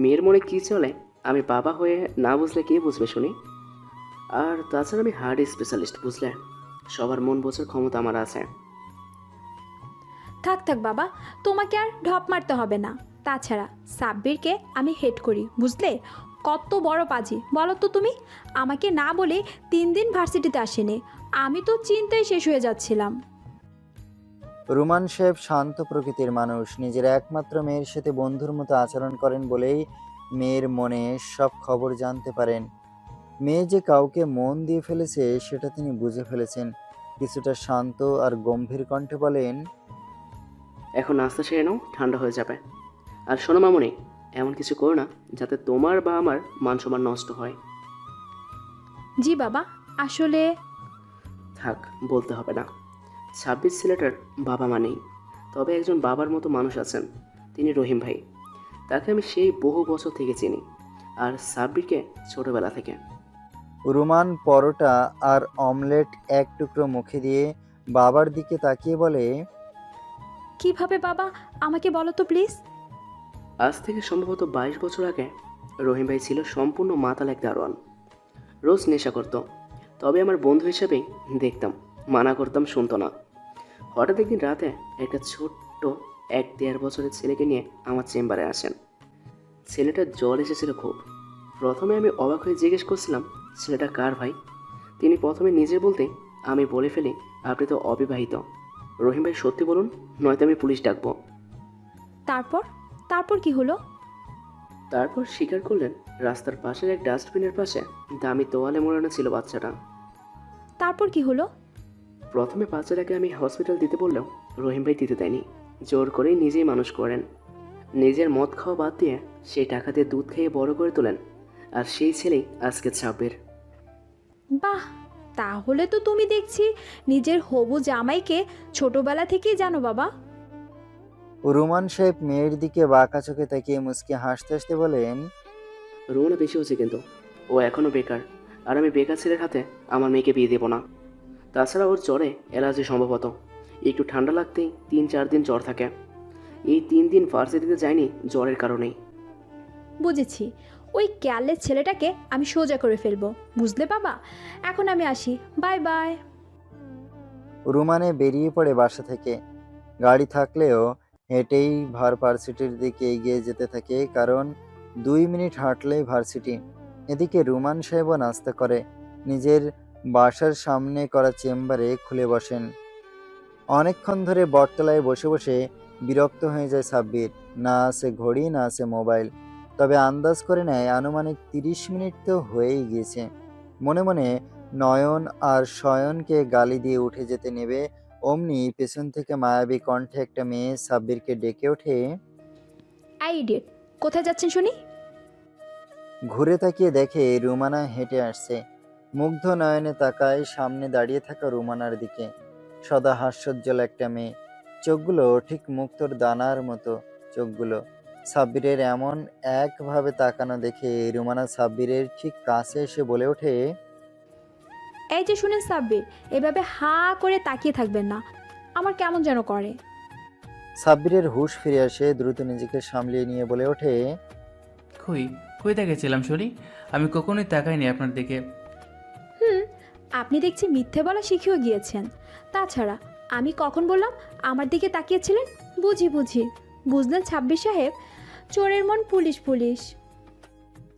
মেয়ের মনে কি চলে আমি বাবা হয়ে না বুঝলে কে বুঝবে শুনি? আর তাছাড়া আমি হার্ট স্পেশালিস্ট, বুঝলে? সবার মন বোঝার ক্ষমতা আমার আছে। থাক থাক বাবা, তোমাকে আর ঢপ মারতে হবে না। তাছাড়া সাব্বিরকে আমি হেড করি, বুঝলে? কত বড় পাজি বলো তো তুমি, আমাকে না বলে 3 দিন ভার্সিটিতে আসেনি। আমি তো চিন্তায় শেষ হয়ে যাচ্ছিলাম। রোমান সাহেব শান্ত প্রকৃতির মানুষ। নিজের একমাত্র মেয়ের সাথে বন্ধুর মতো আচরণ করেন বলেই মেয়ের মনে সব খবর জানতে পারেন। মেয়ে যে কাউকে মন দিয়ে ফেলেছে সেটা তিনি বুঝে ফেলেছেন। কিছুটা শান্ত আর গম্ভীর কণ্ঠে বলেন, এখন নাস্তা সেরে নাও, ঠান্ডা হয়ে যাবে। আর শোনো মামুনি, এমন কিছু করো না যাতে তোমার বা আমার মান সম্মান নষ্ট হয়। জি বাবা, আসলে থাক, বলতে হবে না। 26 ছেলেটার বাবা মা নেই, তবে একজন বাবার মতো মানুষ আছেন, তিনি রহিম ভাই। তাকে আমি সেই বহু বছর থেকে চিনি, আর সাব্বিরকে ছোটবেলা থেকে। রোমান পরোটা আর অমলেট এক টুকরো মুখে দিয়ে বাবার দিকে তাকিয়ে বলে, কিভাবে বাবা, আমাকে বলো তো প্লিজ। আজ থেকে সম্ভবত 22 বছর আগে রহিম ভাই ছিল সম্পূর্ণ মাতাল এক দারোয়ান। রোজ নেশা করত, তবে আমার বন্ধু হিসেবেই দেখতাম, মানা করতাম, শুনতো না। হঠাৎ একদিন রাতে একটা ছোট্ট 1-1.5 বছরের ছেলেকে নিয়ে আমার চেম্বারে আসেন। ছেলেটার জ্বর এসেছিল খুব। প্রথমে আমি অবাক হয়ে জিজ্ঞেস করছিলাম, ছেলেটা কার ভাই? তিনি প্রথমে নিজে বলতে আমি বলে ফেলি, আপনি তো অবিবাহিত। রহিম ভাই, সত্যি বলুন, নয়তো আমি পুলিশ ডাকবো। তারপর তারপর কি হলো? তারপর স্বীকার করলেন, রাস্তার পাশের এক ডাস্টবিনের পাশে দামি তোয়ালে মোড়ানো ছিল বাচ্চাটা। তারপর কি হলো? প্রথমে বাচ্চাটাকে আমি হসপিটাল দিতে বললেও রহিম ভাই দিতে দেয়নি, জোর করেই নিজেই মানুষ করেন। নিজের মদ খাওয়া বাদ দিয়ে সেই টাকা দিয়ে দুধ খেয়ে বড় করে তোলেন, আর সেই ছেলেই আজকে ছাব্বির। বাহ, তাহলে তো তুমি দেখছি নিজের হবু জামাইকে ছোটবেলা থেকেই জানো বাবা। রোমান সাহেব মেয়ের দিকে বাঁকা চোখে তাকিয়ে মুচকি হাসতে হাসতে বলেন, রোমনা বেশি হচ্ছে কিন্তু, ও এখনও বেকার, আর আমি বেকার ছেলের হাতে আমার মেয়েকে বিয়ে দেবো না। তাছাড়া ওর জ্বরে অ্যালার্জি সম্ভবত, একটু ঠান্ডা লাগতেই 3-4 দিন জ্বর থাকে। এই 3 দিন ভার্সিটিতে যায়নি জ্বরের কারণেই। বুঝেছি, ওই ক্যালের ছেলেটাকে আমি সোজা করে ফেলবো, বুঝলে বাবা? এখন আমি আসি, বাই বাই। রোমানে বেরিয়ে পড়ে বাসা থেকে। গাড়ি থাকলেও হেঁটেই ভার্সিটির দিকে এগিয়ে যেতে থাকে, কারণ 2 মিনিট হাঁটলেই ভার্সিটি। এদিকে রোমান সাহেবও নাস্তা করে নিজের বাসার সামনে করা চেম্বারে খুলে বসেন। অনেকক্ষণ ধরে বটতলায় বসে বসে বিরক্ত হয়ে যায় সাব্বির। না আছে ঘড়ি, না আছে মোবাইল, তবে আন্দাজ করে নেয় আনুমানিক 30 মিনিট তো হয়েই গিয়েছে। মনে মনে নয়ন আর শয়নকে গালি দিয়ে উঠে যেতে নেবে, অমনি পেছন থেকে মায়াবী কণ্ঠে একটা মেয়ে সাব্বিরকে ডেকে ওঠে। আইডিয়েট, কোথায় যাচ্ছেন শুনি? ঘুরে তাকিয়ে দেখে রুমানা হেঁটে আসছে। মুগ্ধ নয়নে তাকায় সামনে দাঁড়িয়ে থাকা রুমানার দিকে। সদা হাস্যোজ্জ্বল একটা মেয়ে, চোখগুলো ঠিক মুক্তোর দানার মতো চোখগুলো। সাব্বিরের এমন একভাবে তাকানো দেখে রুমানা সাব্বিরের ঠিক কাছে এসে বলে ওঠে, এই যে শুনেন সাব্বির, এভাবে হা করে তাকিয়ে থাকবেন না, আমার কেমন যেন করে। সাব্বিরের হুঁশ ফিরে আসে, দ্রুত নিজেকে সামলিয়ে নিয়ে বলে ওঠে, কই কই তাকিয়েছিলাম শুনি? আমি কখনোই তাকাইনি আপনার দিকে। আপনি দেখছি মিথ্যে বলা শিখেও গিয়েছেন। তাছাড়া আমি কখন বললাম আমার দিকে তাকিয়েছিলেন? বুঝি বুঝলেন ছাব্বির সাহেব, চোরের মন পুলিশ পুলিশ।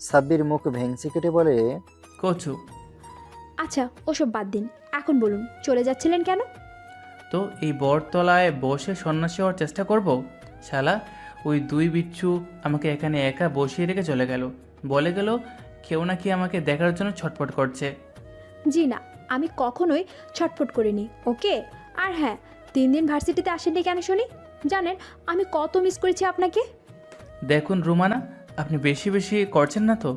সাব্বির মুখ ভেঙচি কেটে বলে, কচু। আচ্ছা ওসব বাদ দিন, এখন বলুন চলে যাচ্ছিলেন কেন? তো এই বটতলায় বসে সন্ন্যাসী হওয়ার চেষ্টা করব? শালা ওই দুই বিচ্ছু আমাকে এখানে একা বসিয়ে রেখে চলে গেল, বলে গেল কেউ নাকি আমাকে দেখার জন্য ছটফট করছে। জি না, আমি কখনোই ছটফট করিনি, ওকে? আর হ্যাঁ, 3 দিন ভার্সিটিতে আসেননি কেন শুনি? জানেন আমি কত মিস করেছি আপনাকে। দেখুন রুমানা, আপনি বেশি বেশি করছেন না তো?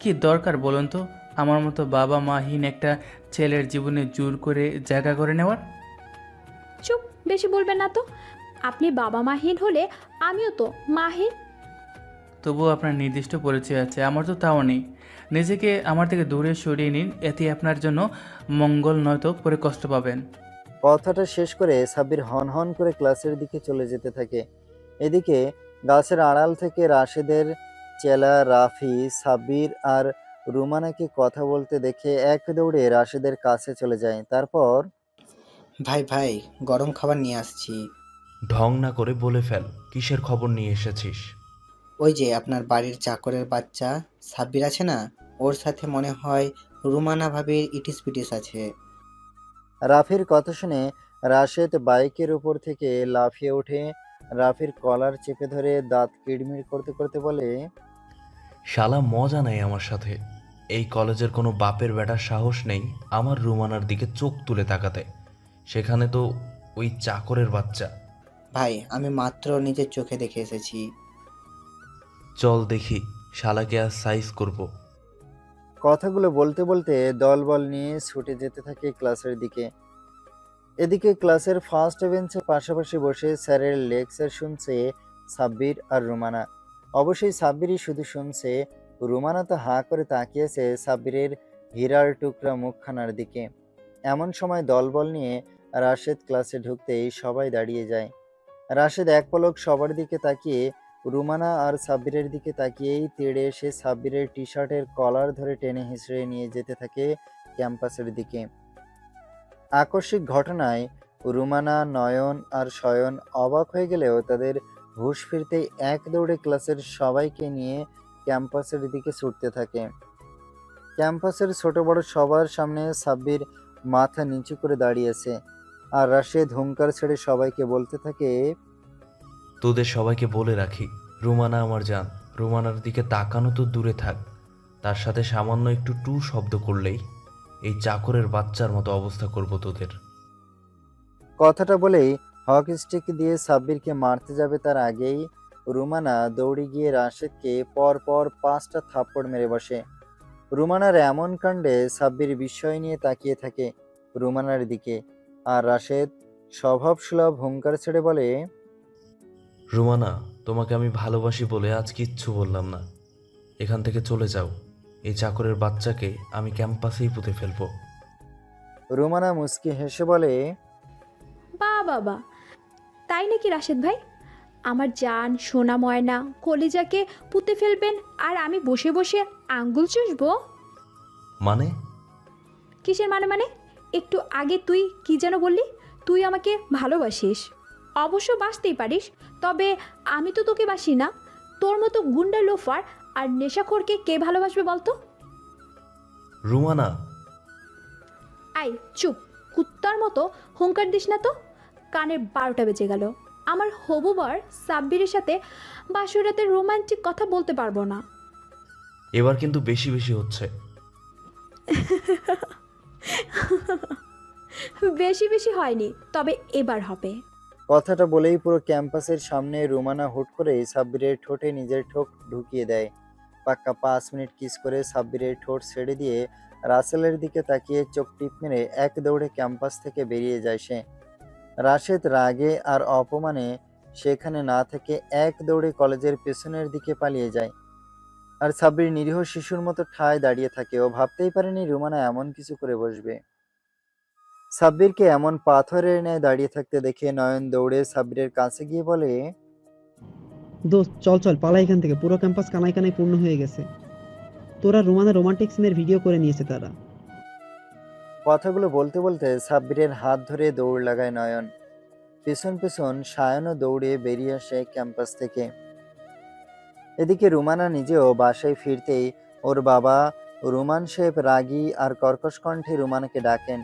কি দরকার বলুন তো আমার মতো বাবা মাহীন একটা ছেলের জীবনে জোর করে জায়গা করে নেওয়ার? চুপ, বেশি বলবেন না তো। আপনি বাবা মাহীন হলে আমিও তো মাহীন। তবুও আপনার নির্দিষ্ট পরিচয় আছে, আমার তো তাও নেই। নিজেকে আমার থেকে দূরে সরিয়ে নিন, এতে আপনার জন্য মঙ্গল, নয়তো পরে কষ্ট পাবেন। কথাটা শেষ করে সাব্বির হন হন করে ক্লাসের দিকে চলে যেতে থাকে। এদিকে গাছের আড়াল থেকে রাশেদের চেলা রাফি সাব্বির আর রুমানাকে কথা বলতে দেখে এক দৌড়ে রাশেদের কাছে চলে যায়। তারপর, ভাই ভাই, গরম খাবার নিয়ে আসছি। ঢং না করে বলে ফেল, কিসের খবর নিয়ে এসেছিস? ওই যে আপনার বাড়ির চাকরের বাচ্চা সাব্বির আছে না, ওর সাথে মনে হয় রুমানা ভাবির ইটিস পিটিস আছে। রাফির কথা শুনে রাশেদ বাইকের উপর থেকে লাফিয়ে ওঠে, রাফির কলার চেপে ধরে দাঁত কিড়মিড় করতে করতে বলে, শালা মজা নেই আমার সাথে। এই কলেজের কোনো বাপের বেটার সাহস নেই আমার রুমানার দিকে চোখ তুলে তাকাতে, সেখানে তো ওই চাকরের বাচ্চা। ভাই আমি মাত্র নিজের চোখে দেখে এসেছি। চল দেখি, শালাকে আজ সাইজ করব। কথাগুলো বলতে বলতে দলবল নিয়ে ছুটে যেতে থাকে ক্লাসের দিকে। এদিকে ক্লাসের ফার্স্ট বেঞ্চে পাশাপাশি বসে স্যারের লেকচার শুনছে সাব্বির আর রুমানা। অবশ্যই সাব্বিরই শুধু শুনছে, রুমানা তো হাঁ করে তাকিয়েছে সাব্বিরের হীরার টুকরা মুখখানার দিকে। এমন সময় দলবল নিয়ে রাশেদ ক্লাসে ঢুকতেই সবাই দাঁড়িয়ে যায়। রাশেদ এক পলক সবার দিকে তাকিয়ে রুমানা আর সাব্বিরের দিকে তাকিয়েই তেড়ে এসে সাব্বিরের টি শার্টের কলার ধরে টেনে হিঁচড়ে নিয়ে যেতে থাকে ক্যাম্পাসের দিকে। আকস্মিক ঘটনায় রুমানা, নয়ন আর শয়ন অবাক হয়ে গেলেও তাদের হুঁশ ফিরতেই এক দৌড়ে ক্লাসের সবাইকে নিয়ে ক্যাম্পাসের দিকে ছুটতে থাকে। ক্যাম্পাসের ছোট বড় সবার সামনে সাব্বির মাথা নিচু করে দাঁড়িয়েছে, আর রাশেদ হুঙ্কার ছেড়ে সবাইকে বলতে থাকে, তোদের সবাইকে বলে রাখি, রুমানা আমার জান। রুমানার দিকে তাকানো তো দূরে থাক, তার সাথে সামান্য একটু টু শব্দ করলেই এই চাকরের বাচ্চার মতো অবস্থা করব তোদের। কথাটা বলেই হক স্টিক দিয়ে সাব্বিরকে মারতে যাবে তার আগেই রুমানা দৌড়ে গিয়ে রাশেদকে পর পর 5টা থাপ্পড় মেরে বসে। রুমানার এমন কাণ্ডে সাব্বির বিস্ময় নিয়ে তাকিয়ে থাকে রুমানার দিকে, আর রাশেদ স্বভাবসুলভ হুঙ্কার ছেড়ে বলে, রুমানা, তোমাকে আমি ভালোবাসি বলে আজ কিচ্ছু বললাম না। এখান থেকে চলে যাও, এই চাকরের বাচ্চাকে আমি ক্যাম্পাসেই পুঁতে ফেলবো। রুমানা মুচকি হেসে বলে, বাবা, তাই নাকি রাশেদ ভাই? আমার জান সোনা ময়না কলিজাকে পুঁতে ফেলবেন আর আমি বসে বসে আঙ্গুল চুষবো? মানে? কিসের মানে? একটু আগে তুই কি যেন বললি? তুই আমাকে ভালোবাসিস। অবশ্য বাসতেই পারিস, তবে আমি তো তোকে বাসি না। তোর মতো গুন্ডা লোফার আর নেশাখোরকে কে ভালোবাসবে বলতো? রুমানা! আই চুপ, কুত্তার মতো হুঙ্কার দিস না তো। কানের 12টা বেজে গেল। আমার হবু বর সাব্বিরের সাথে বাসুরাতের রোমান্টিক কথা বলতে পারবো না। এবার কিন্তু বেশি বেশি হচ্ছে। বেশি বেশি হয়নি, তবে এবার হবে। কথাটা বলেই পুরো ক্যাম্পাসের সামনে রুমানা হুট করে সাব্বিরের ঠোঁটে নিজের ঠোঁট ঢুকিয়ে দেয়। পাক্কা 5 মিনিট কিস করে সাব্বিরের ঠোঁট ছেড়ে দিয়ে রাসেলের দিকে তাকিয়ে চোখ টিপ মেরে এক দৌড়ে ক্যাম্পাস থেকে বেরিয়ে যায় সে। রাশেদ রাগে আর অপমানে সেখানে না থেকে এক দৌড়ে কলেজের পেছনের দিকে পালিয়ে যায়। আর সাব্বির নিরীহ শিশুর মতো ঠায় দাঁড়িয়ে থাকে। ও ভাবতেই পারেনি রুমানা এমন কিছু করে বসবে। সাব্বিরকে এমন পাথরের ন্যায় দাঁড়িয়ে থাকতে দেখে নয়ন দৌড়ে সাব্বিরের কাছে গিয়ে বলে, দোস্ত চল চল পালা এখান থেকে, পুরো ক্যাম্পাস কানায় কানায় পূর্ণ হয়ে গেছে। তোরা রোমানা রোমান্টিক সিনের ভিডিও করে নিয়েছে তারা। কথাগুলো বলতে বলতে সাব্বিরের হাত ধরে দৌড় লাগায় নয়ন। পেছন পেছন সায়নও দৌড়ে বেরিয়ে আসে ক্যাম্পাস থেকে। এদিকে রুমানা নিজেও বাসায় ফিরতেই ওর বাবা রুমান সাহেব রাগী আর কর্কশ কণ্ঠে রুমানাকে ডাকেন।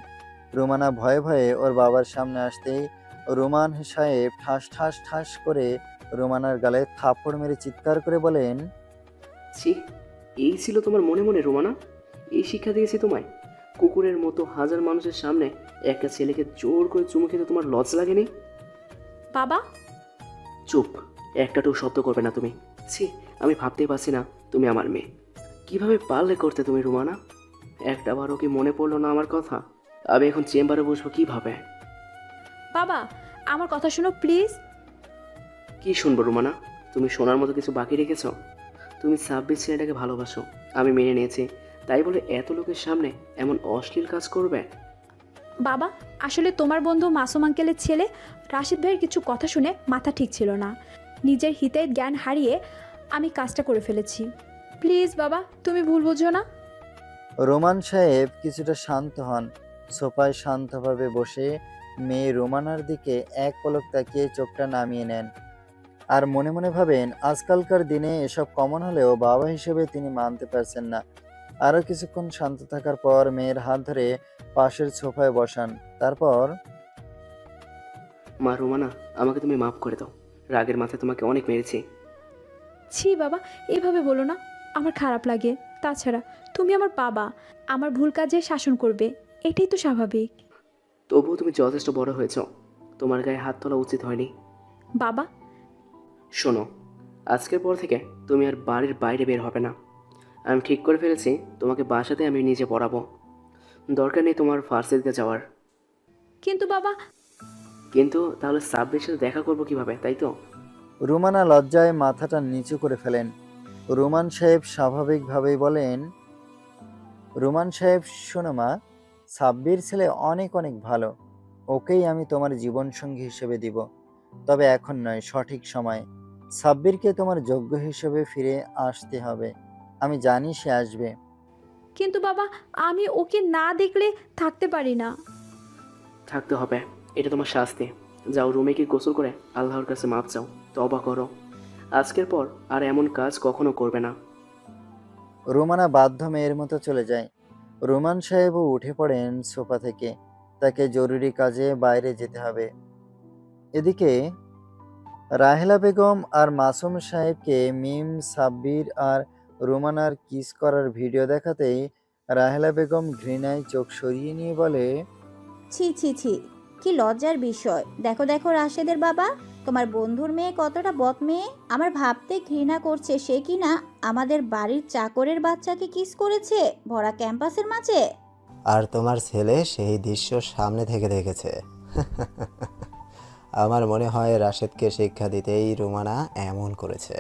রুমানা ভয়ে ভয়ে ওর বাবার সামনে আসতেই রুমান সাহেব ঠাস ঠাস ঠাস করে রুমানার গালে থাপ্পড় মেরে চিৎকার করে বলেন, ছি, এই ছিল তোমার মনে মনে রোমানা? এই শিক্ষা দিয়েছি তোমায়? কুকুরের মতো হাজার মানুষের সামনে একটা ছেলেকে জোর করে চুমু খেতে তোমার লজ্জা লাগেনি? বাবা, চুপ, একটাটুকু শব্দ করবে না তুমি। ছি, আমি ভাবতেই পারছি না তুমি আমার মেয়ে। কিভাবে পারলে করতে তুমি রুমানা? একটাবারও কি মনে পড়লো না আমার কথা? আমি এখন চেম্বারে বসবো কিভাবে? বাবা আমার কথা শোনো প্লিজ। কি শুনবো রুমানা? তুমি শোনার মতো কিছু বাকি রেখেছো? তুমি সাব্বির ছেলেটাকে ভালোবাসো, আমি মেনে নিয়েছি, তাই বলে এত লোকের সামনে এমন অশ্লীল কাজ করবে? বাবা আসলে তোমার বন্ধু মাসুম আঙ্কেলের ছেলে রাশিদ ভাইয়ের কিছু কথা শুনে মাথা ঠিক ছিল না, নিজের হিতের জ্ঞান হারিয়ে আমি কাজটা করে ফেলেছি। প্লিজ বাবা তুমি ভুল বুঝো না। রোমান সাহেব কিছুটা শান্ত হন। সোফায় শান্তভাবে বসে মেয়ে রোমানার দিকে এক পলক তাকিয়ে চোখটা নামিয়ে নেন। আর মনে মনে ভাবেন আজকালকার দিনে এসব কমন হলেও বাবা হিসেবে তিনি মানতে পারছেন না। আরও কিছুক্ষণ শান্ত থাকার পর মেয়ের হাত ধরে পাশের সোফায় বসান। তারপর, মা রুমানা, আমাকে তুমি মাফ করে দাও, রাগের মাথায় তোমাকে অনেক মেরেছি। ছি বাবা এভাবে বলো না, আমার খারাপ লাগে। তাছাড়া তুমি আমার বাবা, আমার ভুল কাজে শাসন করবে, এটাই তো স্বাভাবিক। তবুও তুমি যথেষ্ট বড় হয়েছ, তোমার গায়ে হাত তোলা উচিত হয়নি। বাবা শোনো, আজকের পর থেকে তুমি আর বাড়ির বাইরে বের হবে না। আমি ঠিক করে ফেলেছি তোমাকে বাসাতে আমি নিজে পড়াবো, দরকার নেই তোমার ভার্সিটিতে যাওয়ার। কিন্তু বাবা। কিন্তু তাহলে সাব্বির সাথে দেখা করবো কিভাবে, তাই তো? রুমানা লজ্জায় মাথাটা নিচু করে ফেলেন। রুমান সাহেব স্বাভাবিকভাবেই বলেন, রুমান সাহেব শোনো মা, সাব্বির ছেলে অনেক অনেক ভালো, ওকেই আমি তোমার জীবনসঙ্গী হিসেবে দিব, তবে এখন নয়, সঠিক সময়। সাব্বিরকে তোমার যোগ্য হিসেবে ফিরে আসতে হবে, আমি জানি সে আসবে। কিন্তু বাবা আমি ওকে না দেখলে থাকতে পারি না। থাকতে হবে, এটা তোমার শাস্তি। যাও রুমে কি গোসল করে আল্লাহর কাছে মাপ চাও, তওবা করো। আজকের পর আর এমন কাজ কখনো করবে না। রুমানা বাধ্য মেয়ের মতো চলে যায়। রুমান সাহেবও উঠে পড়েন সোফা থেকে, তাকে জরুরি কাজে বাইরে যেতে হবে। এদিকে রাহেলা বেগম আর মাসুম সাহেবকে মিম, সাব্বির আর রুমানার কিস করার ভিডিও দেখাতেই রাহেলা বেগম ঘৃণায় চোখ সরিয়ে নিয়ে বলে, ছি ছি ছি, কি লজ্জার বিষয়। দেখো দেখো রাশেদের বাবা, তোমার বন্ধুর মেয়ে কতটা বদ মেয়ে। আমার ভাবতে ঘৃণা করছে সে কি না আমাদের বাড়ির চাকরের বাচ্চাকে কিস করেছে ভরা ক্যাম্পাসের মাঝে। আর তোমার ছেলে সেই দৃশ্য সামনে থেকে দেখেছে। আমার মনে হয় রাশেদকে শিক্ষা দিতেই রুমানা এমন করেছে।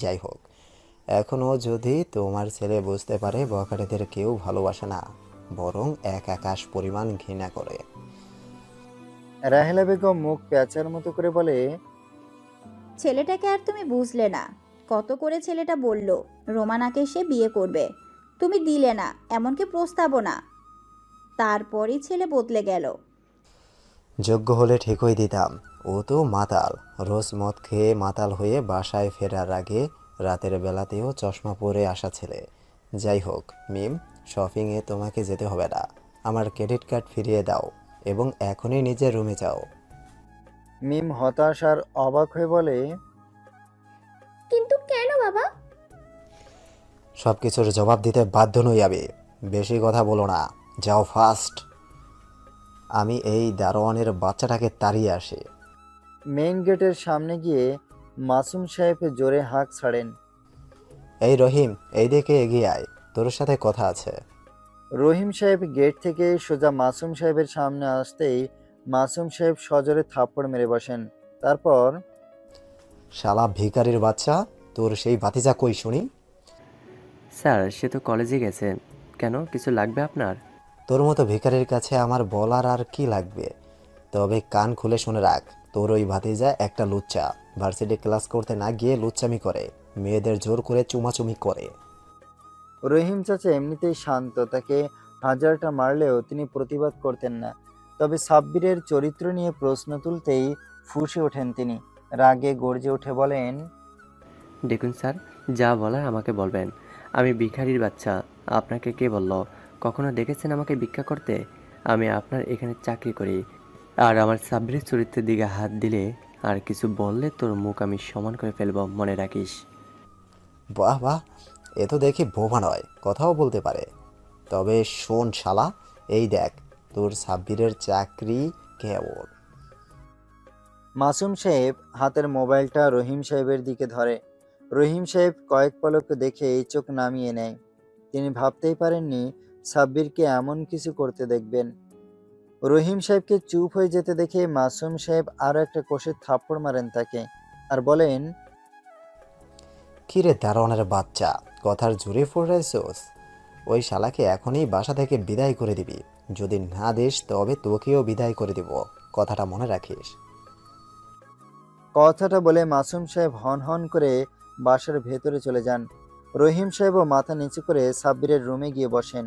যাই হোক, এখনও যদি তোমার ছেলে বুঝতে পারে বখাটেদের কেউ ভালোবাসে না, বরং এক আকাশ পরিমাণ ঘৃণা করে। রাহেলা বেগম মুখ পেঁচার মতো করে বলে, ছেলেটাকে আর তুমি বুঝলে না। কত করে ছেলেটা বলল রোমানাকে সে বিয়ে করবে, তুমি দিলে না, এমনকি প্রস্তাবও না। তারপরই ছেলে বদলে গেল। যোগ্য হলে ঠিকই দিতাম। ও তো মাতাল, রোজ মদ খেয়ে মাতাল হয়ে বাসায় ফেরার আগে রাতের বেলাতেও চশমা পরে আসা ছেলে। যাই হোক মিম, শপিংয়ে তোমাকে যেতে হবে না। আমার ক্রেডিট কার্ড ফিরিয়ে দাও এবং এখনই নিজের রুমে যাও। মিম হতাশ আর অবাক হয়ে বলে, কিন্তু কেন বাবা? সব কিছুর জবাব দিতে বাধ্য নই আমি। বেশি কথা বলো না, যাও ফাস্ট। আমি এই দারোয়ানের বাচ্চাটাকে তাড়িয়ে আসি। মেইন গেটের সামনে গিয়ে মাসুম সাহেব জোরে হাঁক ছাড়েন। এই রহিম, এই দিকে এগিয়ে আয়, তোর সাথে কথা আছে। রহিম সাহেব গেট থেকে সোজা মাসুম সাহেবের সামনে আসতেই মাসুম সাহেব সজোরে থাপ্পড় মেরে বসেন। তারপর, শালা ভিখারির বাচ্চা, তোর সেই ভাতিজা কই শুনি? স্যার সে তো কলেজে গেছে। কেন, কিছু লাগবে আপনার? তোর মতো ভিখারির কাছে আমার বলার আর কি লাগবে? তবে কান খুলে শুনে রাখ, তোর ওই ভাতিজা একটা লুচ্চা। ভার্সিটি ক্লাস করতে না গিয়ে লুচ্চামি করে, মেয়েদের জোর করে চুমাচুমি করে। রহিম চাচা এমনিতেই শান্ত, তাকে হাজারটা মারলেও তিনি প্রতিবাদ করতেন না। তবে সাব্বিরের চরিত্র নিয়ে প্রশ্ন তুলতেই ফুঁসে ওঠেন তিনি, রাগে গর্জে উঠে বলেন, দেখুন স্যার, যা বলার আমাকে বলবেন। আমি ভিখারির বাচ্চা। আপনাকে কে বলল? কখনো দেখেছেন আমাকে ভিক্ষা করতে? আমি আপনার এখানে চাকরি করি। আর আমার সাব্বিরের চরিত্রের দিকে হাত দিলে আর কিছু বললে তোর মুখ আমি সমান করে ফেলবো, মনে রাখিস। বাহ বাহ, এ তো দেখি বোবা নয়, কথাও বলতে পারে। তবে শোন শালা, এই দেখ তোর সাব্বিরের চাকরি কেমন। মাসুম সাহেব হাতের মোবাইলটা রহিম সাহেবের দিকে ধরে। রহিম সাহেব কয়েক পলক দেখে চোখ নামিয়ে নেয়। তিনি ভাবতেই পারেননি সাব্বিরকে এমন কিছু করতে দেখবেন। রহিম সাহেবকে চুপ হয়ে যেতে দেখে মাসুম সাহেব আরো একটা কষে থাপ্পড় মারেন তাকে, আর বলেন, কিরে দারোয়ানের বাচ্চা, কথার জোরে পড়েছোস? ওই শালাকে এখনই বাসা থেকে বিদায় করে দিবি। যদি না দিস তবে তোকেও বিদায় করে দিব, কথাটা মনে রাখিস। কথাটা বলে মাসুম সাহেব হন হন করে বাসার ভেতরে চলে যান। রহিম সাহেবও মাথা নিচু করে সাব্বিরের রুমে গিয়ে বসেন।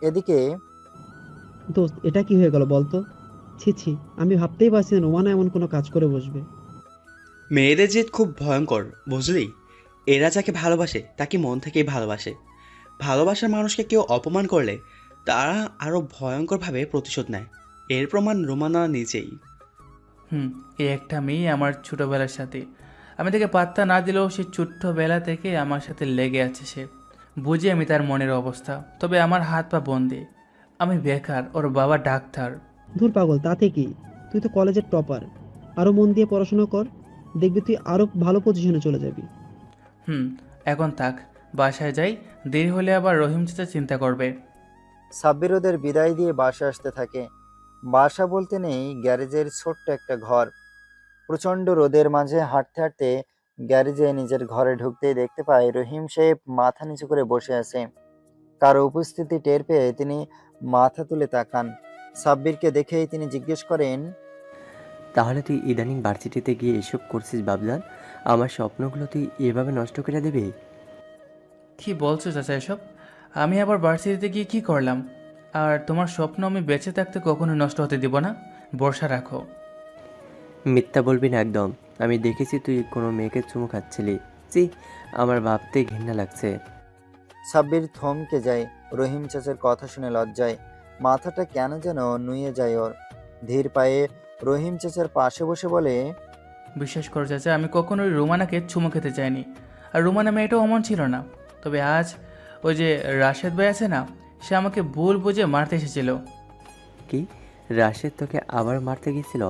এদিকে, দোস্ত, এটা কি হয়ে গেল বলতো? ছি ছি, আমি ভাবতেই পারছি না রোমানা এমন কোনো কাজ করে বসবে। মেয়েদের জেদ খুব ভয়ঙ্কর, বুঝলি? এরা যাকে ভালোবাসে তাকে মন থেকেই ভালোবাসে। ভালোবাসার মানুষকে কেউ অপমান করলে তারা আরও ভয়ঙ্করভাবে প্রতিশোধ নেয়। এর প্রমাণ রোমানা নিজেই। এই একটা মেয়ে আমার ছোটোবেলার সাথে, আমি তাকে পাত্তা না দিলেও সে ছোট্টবেলা থেকে আমার সাথে লেগে আছে। সে বুঝি আমি তার মনের অবস্থা, তবে আমার হাত পা বন্দে। আমি বেকার, ওর বাবা ডাক্তার। ধুর পাগল, তাতে কি? তুই তো কলেজের টপার, আরো মন দিয়ে পড়াশোনা কর, দেখবি তুই আরো ভালো পজিশনে চলে যাবি। এখন থাক, বাসায় যাই, দেরি হলে আবার রহিম চাচা চিন্তা করবে। সাব্বির ওদের বিদায় দিয়ে বাসা আসতে থাকে। বাসা বলতে নেই, গ্যারেজের ছোট্ট একটা ঘর। প্রচণ্ড রোদের মাঝে হাঁটতে হাঁটতে গ্যারেজে নিজের ঘরে ঢুকতেই দেখতে পায় রহিম সাহেব মাথা নিচু করে বসে আছে। কারো উপস্থিতি টের পেয়ে তিনি মাথা তুলে তাকান। সাব্বিরকে দেখেই তিনি জিজ্ঞেস করেন, তাহলে তুই ইদানিং ভার্সিটিতে গিয়ে এসব করছিস বাবজান? আমার স্বপ্নগুলো তুই এভাবে নষ্ট করে দেবে? কি বলছো চাচা এসব? আমি আবার ভার্সিটিতে গিয়ে কি করলাম? আর তোমার স্বপ্ন আমি বেঁচে থাকতে কখনো নষ্ট হতে দিব না, ভরসা রাখো। মিথ্যা বলবি না একদম। আমি দেখেছি তুই কোনো মেয়েকে চুমু খাচ্ছিলি। ছি, আমার ভাবতে ঘৃণা লাগছে। সাব্বির থমকে যায়। রহিম চাচার কথা শুনে লজ্জায় মাথাটা কেন যেন নুয়ে যায় ওর। ধীর পায়ে রহিম চাচার পাশে বসে বলে, বিশ্বাস করো চাচা, আমি কখনোই রুমানাকে চুমু খেতে চাইনি। আর রুমানা মেয়েটাও অমন ছিল না। তবে আজ ওই যে রাশেদ ভাই আছে না, সে আমাকে ভুল বুঝে মারতে এসেছিল। কি, রাশেদ তোকে আবার মারতে গেছিল?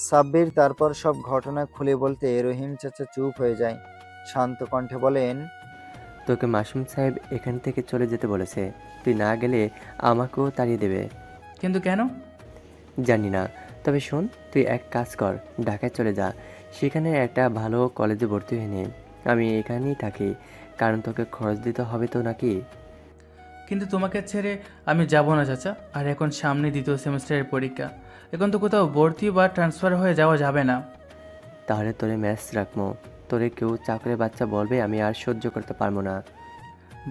সাব্বির তারপর সব ঘটনা খুলে বলতে রহিম চাচা চুপ হয়ে যায়। শান্ত কণ্ঠে বলেন, তোকে মাসুম সাহেব এখান থেকে চলে যেতে বলেছে। তুই না গেলে আমাকেও তাড়িয়ে দেবে। কিন্তু কেন? জানি না, তবে শোন, তুই এক কাজ কর, ঢাকায় চলে যা। সেখানে একটা ভালো কলেজে ভর্তি হয়ে নে। আমি এখানেই থাকি, কারণ তোকে খরচ দিতে হবে তো নাকি? কিন্তু তোমাকে ছেড়ে আমি যাব না চাচা। আর এখন সামনে দ্বিতীয় সেমিস্টারের পরীক্ষা, এখন তো কোথাও ভর্তি বা ট্রান্সফার হয়ে যাওয়া যাবে না। তাহলে তোরে ম্যাচ রাখবো। তোরে কেউ চাকরের বাচ্চা বলবে, আমি আর সহ্য করতে পারবো না।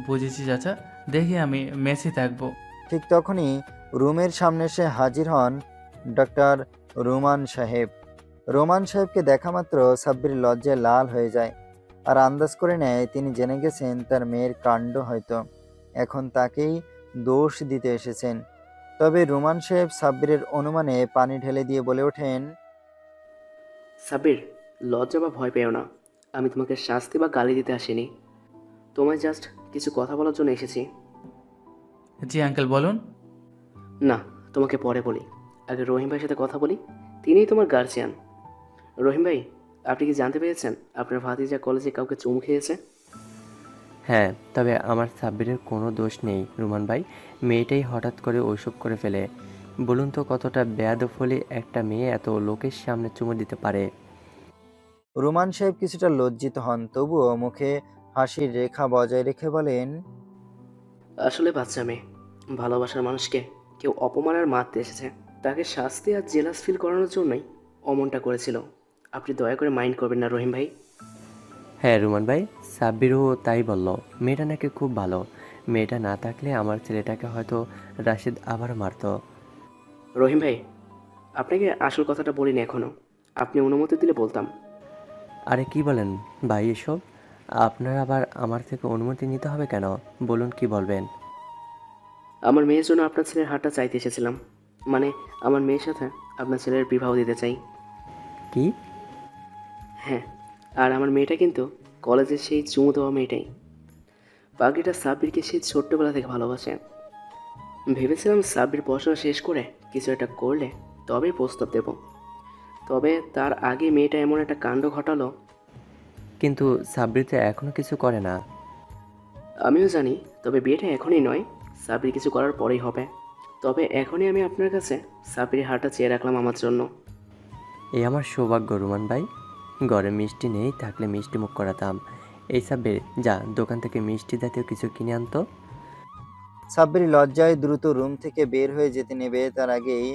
বুঝেছি চাচা, দেখি আমি মেসে থাকবো। ঠিক তখনই রুমের সামনে এসে হাজির হন ডক্টর রোমান সাহেব। রোমান সাহেবকে দেখা মাত্র সাব্বির লজ্জায় লাল হয়ে যায়, আর আন্দাজ করে নেয় তিনি জেনে গেছেন তার মেয়ের কাণ্ড হয়তো। এখন তাকেই দোষ দিতে এসেছেন। তবে রোমান সাহেব সাব্বিরের অনুমানে পানি ঢেলে দিয়ে বলে ওঠেন, সাব্বির, লজ্জা বা ভয় পেও না। আমি তোমাকে শাস্তি বা গালি দিতে আসিনি, তোমায় জাস্ট কিছু কথা বলার জন্য এসেছি। জি আঙ্কেল, বলুন। না, তোমাকে পরে বলি, আগে রহিম ভাইয়ের সাথে কথা বলি। তিনিই তোমার গার্জিয়ান। রহিম ভাই, আপনি কি জানতে পেরেছেন আপনার ভাতিজা কলেজে কাউকে চুমু খেয়েছে? হ্যাঁ, তবে আমার সাব্বিরের কোনো দোষ নেই রুমান ভাই। মেয়েটাই হঠাৎ করে ওইসব করে ফেলে। বলুন তো কতটা বেয়াদব হলে একটা মেয়ে এত লোকের সামনে চুমু দিতে পারে? রোমান সাহেব কিছুটা লজ্জিত হন, তবুও মুখে হাসির রেখা বজায় রেখে বলেন, আসলে বাচ্চা মেয়ে, ভালোবাসার মানুষকে কেউ অপমান আর মারতে এসেছে, তাকে শাস্তি আর জেলাস ফিল করানোর জন্যই অমনটা করেছিল। আপনি দয়া করে মাইন্ড করবেন না রহিম ভাই। হ্যাঁ রুমান ভাই, সাব্বিরও তাই বলল। মেয়েটা নাকি খুব ভালো। মেয়েটা না থাকলে আমার ছেলেটাকে হয়তো রাশিদ আবার মারতো। রহিম ভাই, আপনাকে আসল কথাটা বলিনি এখনো, আপনি অনুমতি দিলে বলতাম। আরে কি বলেন ভাই এসব? আপনার আবার আমার থেকে অনুমতি নিতে হবে কেন? বলুন কি বলবেন। আমার মেয়ের জন্য আপনার ছেলের হাতটা চাইতে এসেছিলাম, মানে আমার মেয়ের সাথে আপনার ছেলের বিবাহ দিতে চাই। কি? হ্যাঁ, আর আমার মেয়েটা কিন্তু কলেজের সেই চুমু দেওয়া মেয়েটাই। পাগড়িটা সাব্বিরকে সেই ছোট্টবেলা থেকে ভালোবাসে। ভেবেছিলাম সাব্বির পড়াশোনা শেষ করে কিছু একটা করলে তবেই প্রস্তাব দেব, তবে তার আগে মেয়েটা এমন একটা কাণ্ড ঘটালো। কিন্তু সাব্বির তো এখনো কিছু করে না। আমিও জানি, তবে বিয়েটা এখনই নয়, সাব্বির কিছু করার পরেই হবে। তবে এখনই আমি আপনার কাছে সাব্বিরের হাতটা চেয়ে রাখলাম আমার জন্য। এই আমার সৌভাগ্য রুমান ভাই। ঘরে মিষ্টি নেই, থাকলে মিষ্টি মুখ করাতাম। এই সাব্বির, যা দোকান থেকে মিষ্টি জাতীয় কিছু কিনে আনতো। সাব্বির লজ্জায় দ্রুত রুম থেকে বের হয়ে যেতে নেবে, তার আগেই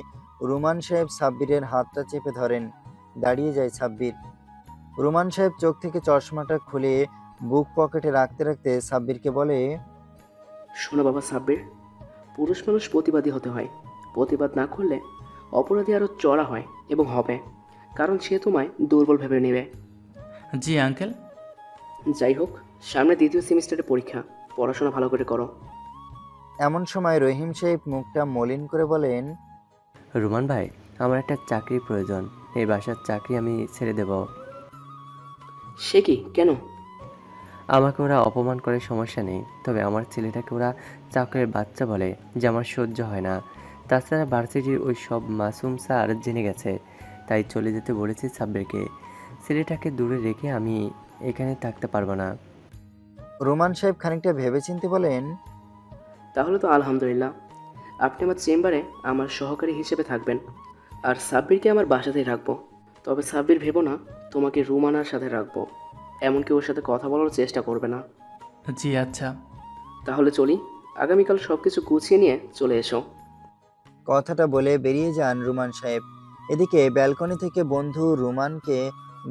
রুমান সাহেব সাব্বিরের হাতটা চেপে ধরেন। দাঁড়িয়ে যায় সাব্বির। রুমান সাহেব চোখ থেকে চশমাটা খুলে বুক পকেটে রাখতে রাখতে সাব্বিরকে বলে, শোনো বাবা সাব্বির, পুরুষ মানুষ প্রতিবাদী হতে হয়। প্রতিবাদ না করলে অপরাধী আরও চড়া হয় এবং হবে, কারণ সে তোমায় দুর্বল ভেবে নেবে। জি আঙ্কেল। যাই হোক, সামনে দ্বিতীয় সেমিস্টারের পরীক্ষা, পড়াশোনা ভালো করে করো। এমন সময় রহিম সাহেব মুখটা মলিন করে বলেন, রুমান ভাই, আমার একটা চাকরির প্রয়োজন। এই বাসার চাকরি আমি ছেড়ে দেব। সে কি, কেন? আমাকে ওরা অপমান করে সমস্যা নেই, তবে আমার ছেলেটাকে ওরা চাকরের বাচ্চা বলে, যে আমার সহ্য হয় না। তাছাড়া ভার্সিটির ওই সব মাসুম স্যার জেনে গেছে, তাই চলে যেতে বলেছি সাব্বিরকে। ছেলেটাকে দূরে রেখে আমি এখানে থাকতে পারবো না। রোমান সাহেব খানিকটা ভেবেচিন্তে বলেন, তাহলে তো আলহামদুলিল্লাহ, আপনি আমার চেম্বারে আমার সহকারী হিসেবে থাকবেন, আর সাব্বিরকে আমার বাসাতেই রাখবো। তবে সাব্বির ভেবো না তোমাকে রুমানার সাথে রাখবো, এমনকি ওর সাথে কথা বলার চেষ্টা করবে না। জি আচ্ছা। তাহলে চলি, আগামীকাল সব কিছু গুছিয়ে নিয়ে চলে এসো। কথাটা বলে বেরিয়ে যান রুমান সাহেব। এদিকে ব্যালকনি থেকে বন্ধু রুমানকে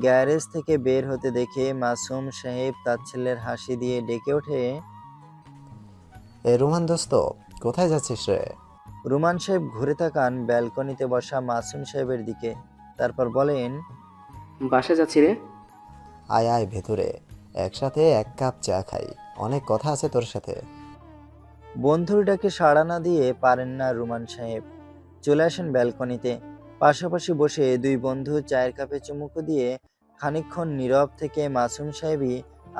গ্যারেজ থেকে বের হতে দেখে মাসুম সাহেব তাচ্ছিল্যের হাসি দিয়ে ডেকে ওঠে, এ রোমান দোস্ত, কোথায় যাচ্ছিস রে? রুমান সাহেব ঘুরে তাকান ব্যালকনিতে বসা মাসুম সাহেবের দিকে, তারপর বলেন, বাসা যাচ্ছি রে। আয় আয় ভেতরে, একসাথে এক কাপ চা খাই, অনেক কথা আছে তোর সাথে। বন্ধুর ডাকে সাড়া না দিয়ে পারেন না রুমান সাহেব। চলে আসেন ব্যালকনিতে। পাশাপাশি বসে দুই বন্ধু চায়ের কাপে চুমুকো দিয়ে খানিকক্ষণ নীরব থেকে মাসুম সাহেবই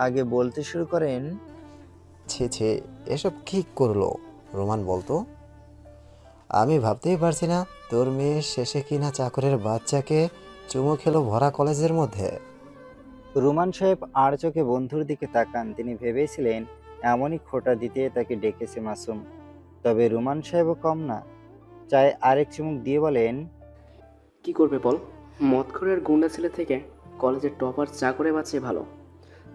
আগে বলতে শুরু করেন, ছি ছি, এসব কি করলো রোমান বলতো? আমি ভাবতেই পারছি না তোর মেয়ে শেষে কিনা চাকরের বাচ্চাকে চুমু খেলো ভরা কলেজের মধ্যে। রুমান সাহেব আর চোখে বন্ধুর দিকে তাকান। তিনি ভেবেছিলেন এমনই খোঁটা দিতে তাকে ডেকেছে মাসুম। তবে রুমান সাহেবও কম না। চায়ে আরেক চুমুক দিয়ে বলেন, কি করবে বল, মদখোরের গুন্ডা ছেলে থেকে কলেজের টপার চা করে বাঁচে ভালো।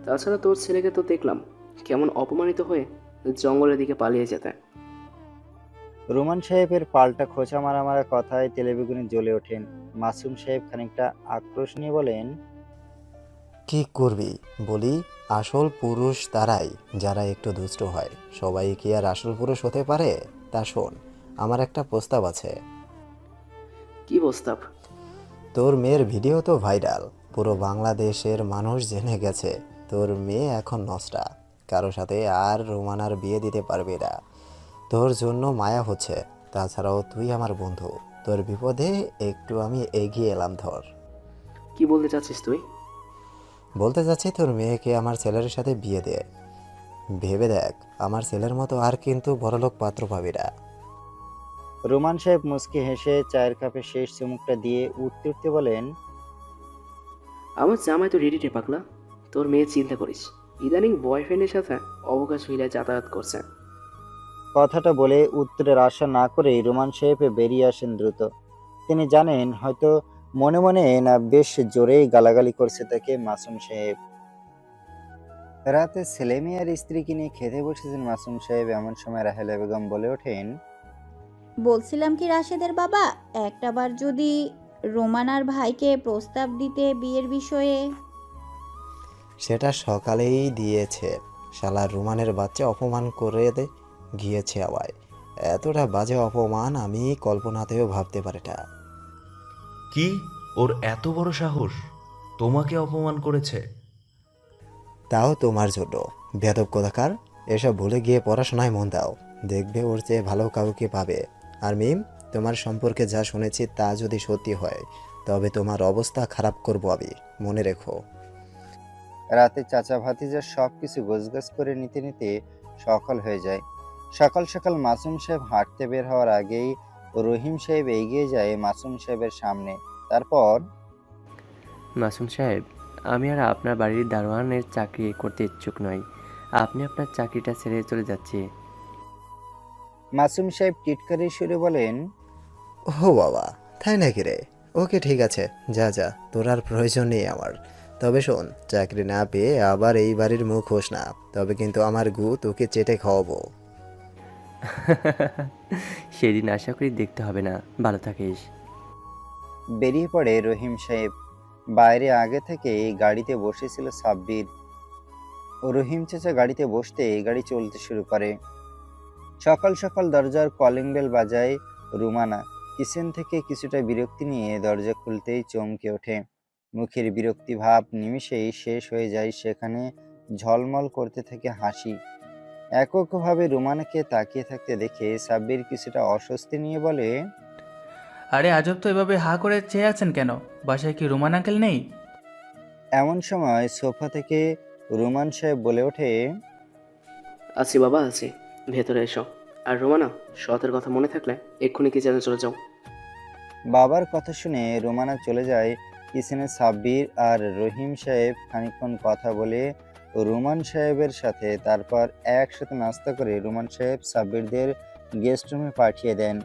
তাছাড়া তোর ছেলেকে তো দেখলাম কেমন অপমানিত হয়ে জঙ্গলের দিকে পালিয়ে যেতে। রুমান সাহেবের পাল্টা খোঁচা মারা মারা কথায় তেলেবেগুনে জ্বলে ওঠেন। মাসুম সাহেব খানিকটা আক্রোশ নিয়ে বলেন, কি করবি বলি, আসল পুরুষ তারাই যারা একটু দুষ্ট হয়। সবাই কি আর আসল পুরুষ হতে পারে? তা শোন, আমার একটা প্রস্তাব আছে। কি প্রস্তাব? তোর মেয়ের ভিডিও তো ভাইরাল, পুরো বাংলাদেশের মানুষ জেনে গেছে তোর মেয়ে এখন নষ্টা, কারো সাথে আর রোমানার বিয়ে দিতে পারবি না। তোর জন্য মায়া হচ্ছে, তাছাড়াও তুই আমার বন্ধু, তোর বিপদে একটু আমি এগিয়ে এলাম। ধর, কি বলতে চাচ্ছিস তুই? বলতে যাচ্ছি তোর মেয়েকে আমার ছেলের সাথে বিয়ে দে। ভেবে দেখ, আমার ছেলের মতো আর কিন্তু বড়লোক পাত্র পাবি না। রুমান সাহেব মুচকি হেসে চায়ের কাপে শেষ চুমুকটা দিয়ে উঠতে উঠতে বলেন, আমার জামাই তো রেডি রে পাগলা, তোর মেয়ে চিন্তা করিস, ইদানিং বয়ফ্রেন্ডের সাথে অবকাশ হইলে যাতায়াত করছে। কথাটা বলে উত্তরের আশা না করেই রোমান সাহেব বেরিয়ে আসেন দ্রুত। তিনি জানেন হয়তো মনে মনে না বেশ জোরেই গালাগালি করছে তাকে মাসুম সাহেব। রাতে ছেলে মেয়ে আর স্ত্রীকে নিয়ে খেতে বসেছেন মাসুম সাহেব। এমন সময় রাহেলা বেগম বলে ওঠেন, বলছিলাম কি রাশেদের বাবা, একটাবার যদি রোমানার ভাইকে প্রস্তাব দিতে বিয়ের বিষয়ে। সেটা সকালেই দিয়েছে। শালা রুমানের বাচ্চা অপমান করে গিয়েছে আমায়। এতটা বাজে অপমান আমি কল্পনাতেও ভাবতে পারি না। কি, ওর এত বড় সাহস? তোমাকে অপমান করেছে? তাও তোমার জন্য। বেয়াদব কোথাকার, এসব ভুলে গিয়ে পড়াশোনায় মন দাও। দেখবে ওর চেয়ে ভালো কাউকে পাবে। আর মিম, তোমার সম্পর্কে যা শুনেছি তা যদি সত্যি হয় তবে তোমার অবস্থা খারাপ করব আমি, মনে রেখো। রাতে চাচা ভাতিজা সবকিছু গোছগাছ করে নিতে নিতে সকাল হয়ে যায়। সকাল সকাল মাসুম সাহেব হাঁটতে বের হওয়ার আগেই রহিম সাহেব এগিয়ে যায় মাসুম সাহেবের সামনে। তারপর, মাসুম সাহেব, আমি আর আপনার বাড়ির দারোয়ানের চাকরি করতে ইচ্ছুক নই। আপনি আপনার চাকরিটা ছেড়ে চলে যাচ্ছি। মাসুম সাহেব টিটকারি সুরে বলেন, ও বাবা, তাই নাকি রে? ওকে, ঠিক আছে, যা যা, তোর আর প্রয়োজন নেই আমার। তবে শোন, চাকরি না পেয়ে আবার এই বাড়ির মুখ হোস না, তবে কিন্তু আমার গু তোকে চেটে খাওয়াবো। সেদিন আশা করি দেখতে হবে না। ভালো থাকিস। বেরিয়ে পড়ে রহিম সাহেব। বাইরে আগে থেকে গাড়িতে বসেছিল সাব্বির। রহিম চাচা গাড়িতে বসতে গাড়ি চলতে শুরু করে। সকাল সকাল দরজার কলিং বেল বাজায় রুমানা। কিচেন থেকে কিছুটা বিরক্তি নিয়ে দরজা খুলতেই চমকে ওঠে। মুখের বিরক্তি ভাব নিমিষেই শেষ হয়ে যায়, সেখানে ঝলমল করতে থাকে হাসি। এককভাবে রুমানাকে তাকিয়ে থাকতে দেখে সাব্বির কিছুটা অস্বস্তি নিয়ে বলে, আরে আজব তো, এভাবে হা করে চেয়ে আছেন কেন? বাসায় কি রোমান আঙ্কেল নেই? এমন সময় সোফা থেকে রুমান সাহেব বলে ওঠে, আছি বাবা, আছি, ভেতরে এসো। আর রোমানা, সতের কথা মনে থাকলে এক্ষুনি কিচেনে চলে যাও। বাবার কথা শুনে রোমানা চলে যায় কিচেনে। সাব্বির আর রহিম সাহেব খানিকক্ষণ কথা বলে রুমান সাহেবের সাথে, তারপর একসাথে নাস্তা করে রুমান সাহেব সাব্বিরদের গেস্ট রুমে পাঠিয়ে দেন।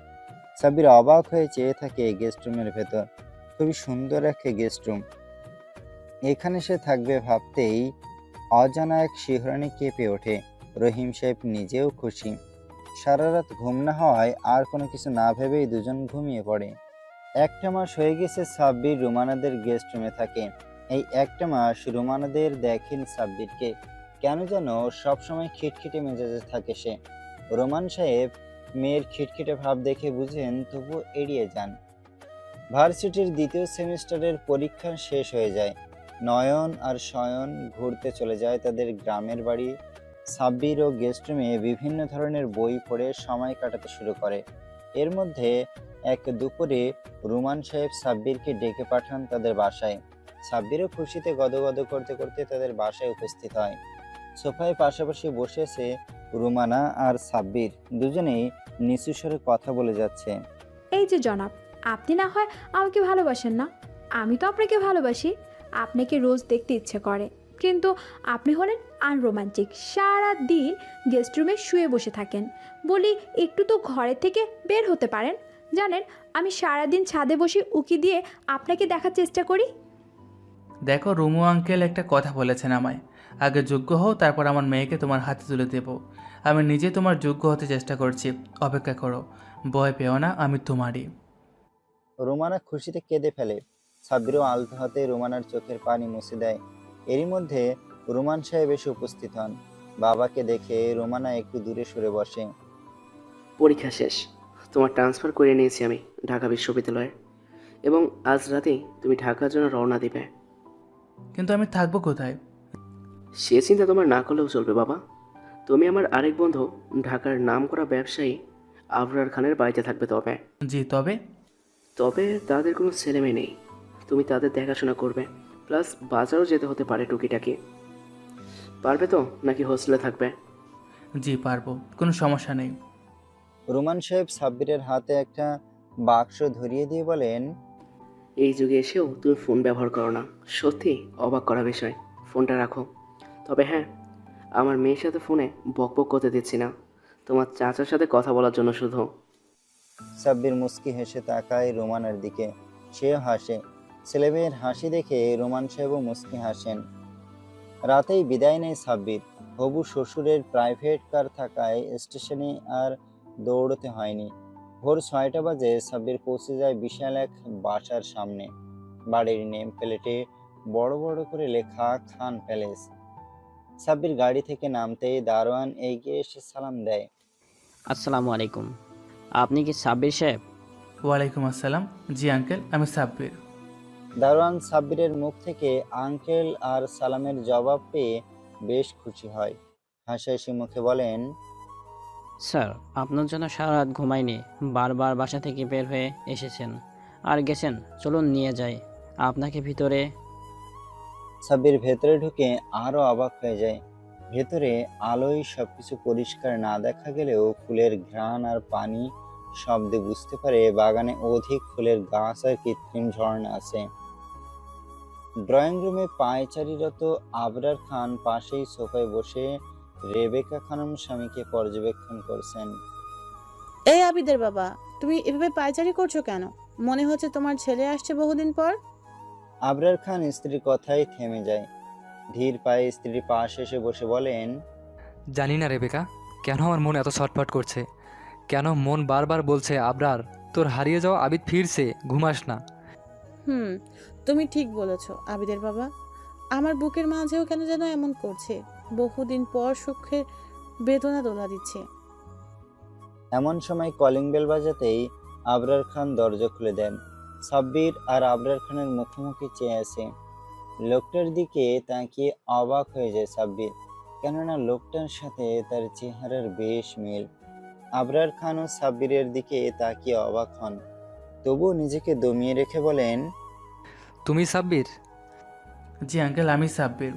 সাব্বির অবাক হয়ে চেয়ে থাকে গেস্ট রুমের ভেতর। খুবই সুন্দর একটা গেস্ট রুম। এখানে সে থাকবে ভাবতেই অজানা এক শিহরণে কেঁপে ওঠে। রহিম সাহেব নিজেও খুশি। সারা রাত ঘুম না হওয়ায় আর কোনো কিছু না ভেবেই দুজন ঘুমিয়ে পড়ে। একটা মাস হয়ে গেছে সাব্বির রুমানাদের গেস্ট রুমে থাকে। এই একটা মাস রুমানাদের দেখেন সাব্বিরকে। কেন যেন সবসময় খিটখিটে মেজাজে থাকে সে। রোমান সাহেব মেয়ের খিটখিটে ভাব দেখে বুঝেন, তবু এড়িয়ে যান। ভার্সিটির দ্বিতীয় সেমিস্টারের পরীক্ষা শেষ হয়ে যায়। নয়ন আর শয়ন ঘুরতে চলে যায় তাদের গ্রামের বাড়ি। সাব্বির ও গেস্ট রুমে বিভিন্ন ধরনের বই পড়ে সময় কাটাতে শুরু করে। এর মধ্যে এক দুপুরে রুমান সাহেব সাব্বিরকে ডেকে পাঠান তাদের বাসায়। সাব্বিরও খুশিতে গদগদ করতে করতে তাদের বাসায় উপস্থিত হয়। সোফায় পাশাপাশি বসেছে রুমানা আর সাব্বির। দুজনেই নিচু স্বরে কথা বলে যাচ্ছে। এই যে জনাব, আপনি না হয় আমাকে ভালোবাসেন না, আমি তো আপনাকে ভালোবাসি। আপনাকে রোজ দেখতে ইচ্ছে করে, কিন্তু আপনি হলেন আনরোমান্টিক। সারা দিন গেস্ট রুমে শুয়ে বসে থাকেন। বলি একটু তো ঘরের থেকে বের হতে পারেন। জানেন, আমি সারাদিন ছাদে বসে উকি দিয়ে আপনাকে দেখার চেষ্টা করি। দেখো, রুমু আঙ্কেল একটা কথা বলেছেন আমায়, আগে যোগ্য হও, তারপর আমার মেয়েকে তোমার হাতে তুলে দেব। আমি নিজে তোমার যোগ্য হতে চেষ্টা করছি, অপেক্ষা করো। ভয় পেও না, আমি তোমারই। রুমানা খুশিতে কেঁদে ফেলে। সাব্বিরও আলতো হাতে রুমানার চোখের পানি মুছে দেয়। এরই মধ্যে রুমান সাহেব এসে উপস্থিত হন। বাবাকে দেখে রুমানা একটু দূরে সরে বসে। পরীক্ষা শেষ, তোমার ট্রান্সফার করে নিয়েছি আমি ঢাকা বিশ্ববিদ্যালয়ে, এবং আজ রাতেই তুমি ঢাকার জন্য রওনা দিবে। কিন্তু আমি থাকবো কোথায়? সে চিন্তা তোমার না করলেও চলবে বাবা। তুমি আমার আরেক বন্ধু ঢাকার নামকরা ব্যবসায়ী আবরার খানের বাড়িতে থাকবে। জি, তবে? তবে তাদের কোনো ছেলেমেয়ে নেই, তুমি তাদের দেখাশোনা করবে, প্লাস বাজারও যেতে হতে পারে টুকিটাকি। পারবে তো, নাকি হোস্টেলে থাকবে? জি পারবো, কোনো সমস্যা নেই। রুমান সাহেব সাব্বিরের হাতে একটা বাক্স ধরিয়ে দিয়ে বলেন, এই যুগে এসেও তুমি ফোন ব্যবহার করো না, সত্যি অবাক করা বিষয়। ফোনটা রাখো। তবে হ্যাঁ, আমার মেয়ের সাথে ফোনে বকবক করতে দিচ্ছি না, তোমার চাচার সাথে কথা বলার জন্য শুধু। সাব্বির মুস্কি হেসে তাকায় রোমানের দিকে, সেও হাসে। ছেলেমেয়ের হাসি দেখে রোমান সাহেবও মুস্কি হাসেন। রাতেই বিদায় নেয় সাব্বির। হবু শ্বশুরের প্রাইভেট কার থাকায় স্টেশনে আর দৌড়তে হয়নি। ভোর 6টা বাজে সাব্বির পৌঁছে যায় বিশাল এক বাসার সামনে। বাড়ির নেম প্লেটে বড় বড় করে লেখা খান প্যালেস। সাব্বির গাড়ি থেকে নামতেই দারোয়ান এগিয়ে এসে সালাম দেয়। আসসালামু আলাইকুম, আপনি কি সাব্বির সাহেব? ওয়ালাইকুম আসসালাম, জি আঙ্কেল, আমি সাব্বির। দারোয়ান সাব্বিরের মুখ থেকে আঙ্কেল আর সালামের জবাব পেয়ে বেশ খুশি হয়। হাসাহাসি মুখে বলেন, স্যার, আপনার জন্য সারা রাত ঘুমাইনি, বারবার বাসা থেকে বের হয়ে এসেছেন আর গেছেন, চলুন নিয়ে যাই আপনাকে ভিতরে। সাব্বির ভেতরে ঢুকে আরো অবাক হয়ে যায়। ভেতরে আলোয় সবকিছু পরিষ্কার না দেখা গেলেও ফুলের ঘ্রাণ আর পানি শব্দে বুঝতে পারে বাগানে অধিক ফুলের গাছ আর কৃত্রিম ঝর্ণা আছে। ড্রয়িং রুমে পায়চারিরত আবরার খান পাশেই সোফায় বসে রেবেকা খানম স্বামীকে পর্যবেক্ষণ করছেন। এই আবিদের বাবা, তুমি এভাবে পায়চারি করছো কেন? মনে হচ্ছে তোমার ছেলে আসছে বহুদিন পর। আবরার খান স্ত্রীর কথাই থেমে যায়। ধীর পায়ে স্ত্রীর পাশে এসে বসে বলেন, জানি না রেবেকা, কেন আমার মন এত ছটফট করছে, কেন মন বারবার বলছে আবরার তোর হারিয়ে যাওয়া আবিদ ফিরছে, ঘুমাস না। তুমি ঠিক বলেছ আবিদের বাবা, আমার বুকের মাঝেও কেন যেন এমন করছে, বহুদিন পর সুখের বেদনা দোলা দিচ্ছে। এমন সময় কলিং বেল বাজাতেই আবরার খান দরজা খুলে দেন। সাব্বির আর আবরার খানের মুখোমুখি চেয়ে আছে। লোকটার দিকে তাকিয়ে অবাক হয়ে যায় সাব্বির, কেননা লোকটার সাথে তার চেহারার বেশ মিল। আবরার খান ও সাব্বিরের দিকে তাকিয়ে অবাক হন, তবুও নিজেকে দমিয়ে রেখে বলেন, তুমি সাব্বির? জি আঙ্কেল, আমি সাব্বির।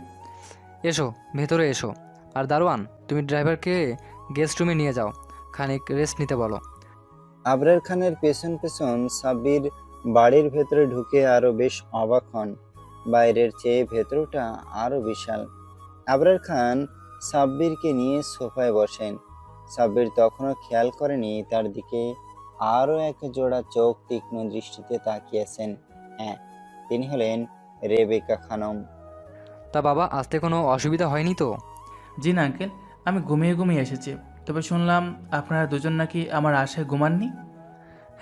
এসো, ভেতরে এসো। আর দারোয়ান, তুমি ড্রাইভারকে গেস্ট রুমে নিয়ে যাও, খানিক রেস্ট নিতে বলো। আবরার খানের পেছন পেছন সাব্বির বাড়ির ভেতরে ঢুকে আরো বেশ অবাক হন। বাইরের চেয়ে ভেতরটা আরো বিশাল। আবরার খান সাব্বিরকে নিয়ে সোফায় বসেন। সাব্বির তখনও খেয়াল করেনি তার দিকে আরো এক জোড়া চোখ তীক্ষ্ণ দৃষ্টিতে তাকিয়েছেন। হ্যাঁ, তিনি হলেন রেবেকা খানম। তা বাবা, আসতে কোনো অসুবিধা হয়নি তো? জি না আঙ্কেল, আমি ঘুমিয়ে ঘুমিয়ে এসেছি। তবে শুনলাম আপনারা দুজন নাকি আমার আশায় ঘুমাননি।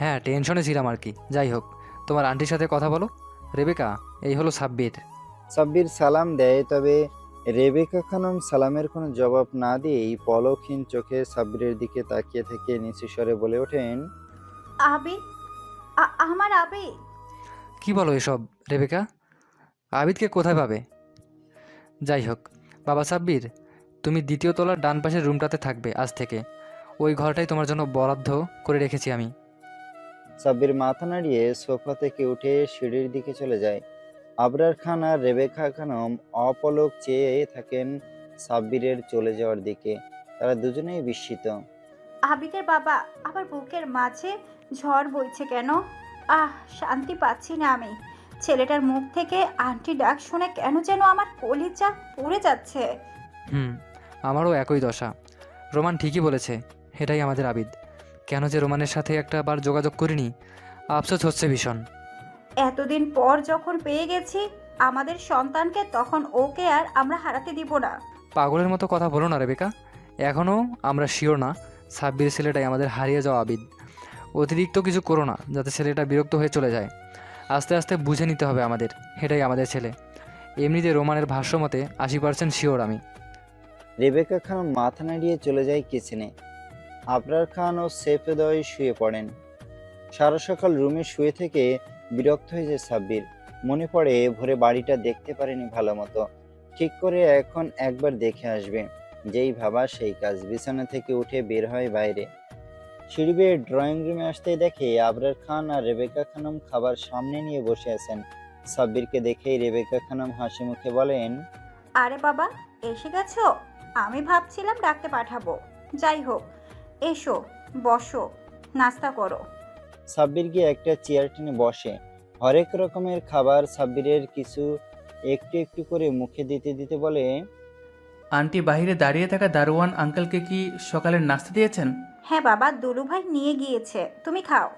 হ্যাঁ, টেনশনে ছিলাম আর কি। যাই হোক, তোমার আন্টির সাথে কথা বলো। রেবেকা, এই হলো সাব্বির। সাব্বির সালাম দেয়, তবে রেবেকা খানম সালামের কোনো জবাব না দিয়েই পলকহীন চোখে সাব্বিরের দিকে তাকিয়ে থেকে নিচু স্বরে বলে ওঠেন, আবিদ, আমার আবিদ। কি বলো এসব রেবেকা? আবিদকে কোথায় পাবে? যাই হোক, বাবা সাব্বির, তুমি দ্বিতীয় তলার ডান পাশের রুমটাতে থাকবে আজ থেকে। ওই ঘরটাই তোমার জন্য বরাদ্দ করে রেখেছি আমি। সাব্বির মাথা নাড়িয়ে সোফা থেকে উঠে সিঁড়ির দিকে চলে যায়। আবরার খান আর রেবেকা খানম অপলক চেয়ে থাকেন সাব্বিরের চলে যাওয়ার দিকে। তারা দুজনেই বিস্মিত। আবিদের বাবা, আমার বুকের মাঝে ঝড় বইছে কেন? শান্তি পাচ্ছি না আমি। ছেলেটার মুখ থেকে আন্টি ডাক শুনে কেন যেন আমার কলিজা পুড়ে যাচ্ছে। আমারও একই দশা। রোমান ঠিকই বলেছে, এটাই আমাদের আবিদ। কেন যে রোমানের সাথে একটা বার যোগাযোগ করিনি, আফসোস হচ্ছে ভীষণ। এতদিন পর যখন পেয়ে গেছি আমাদের সন্তানকে, তখন ওকে আর আমরা হারাতে দিব না। পাগলের মতো কথা বলো না রেবেকা। এখনও আমরা শিওর না সাব্বির ছেলেটাই আমাদের হারিয়ে যাওয়া আবিদ। অতিরিক্ত কিছু করো না, যাতে ছেলেটা বিরক্ত হয়ে চলে যায়। আস্তে আস্তে বুঝে নিতে হবে আমাদের, এটাই আমাদের ছেলে। এমনিতে রোমানের ভাষ্য মতে 80% শিওর আমি। রেবেকা খান মাথা নাড়িয়ে চলে যায় কিচেনে। আবরার খান ও সেফেদয় শুয়ে পড়েন। সারা সকাল রুমে শুয়ে থেকে বিরক্ত হয়ে যায় সাব্বির। মনে পড়ে ভোরে বাড়িটা দেখতে পারেনি ভালো মতো, ঠিক করে এখন একবার দেখে আসবে। যেই ভাবা সেই কাজ, বিছানা থেকে উঠে বের হয় বাইরে। সিঁড়ি বেয়ে ড্রয়িং রুমে আসতেই দেখে আবরার খান আর রেবেকা খানম খাবার সামনে নিয়ে বসে আছেন। সাব্বিরকে দেখেই রেবেকা খানম হাসি মুখে বলেন, আরে বাবা, এসে গেছো? আমি ভাবছিলাম ডাকতে পাঠাবো। যাই হোক, এসো, বসো, নাস্তা করো। সাব্বির গিয়ে একটা চেয়ার টেনে বসে। হরেক রকমের খাবার সাব্বিরের কিছু একটু একটু করে মুখে দিতে দিতে বলে, আন্টি বাইরে দাঁড়িয়ে থাকা দারোয়ান আঙ্কেলকে কি সকালের নাস্তা দিয়েছেন? হ্যাঁ বাবা, দুলুভাই নিয়ে গিয়েছে, তুমি খাও।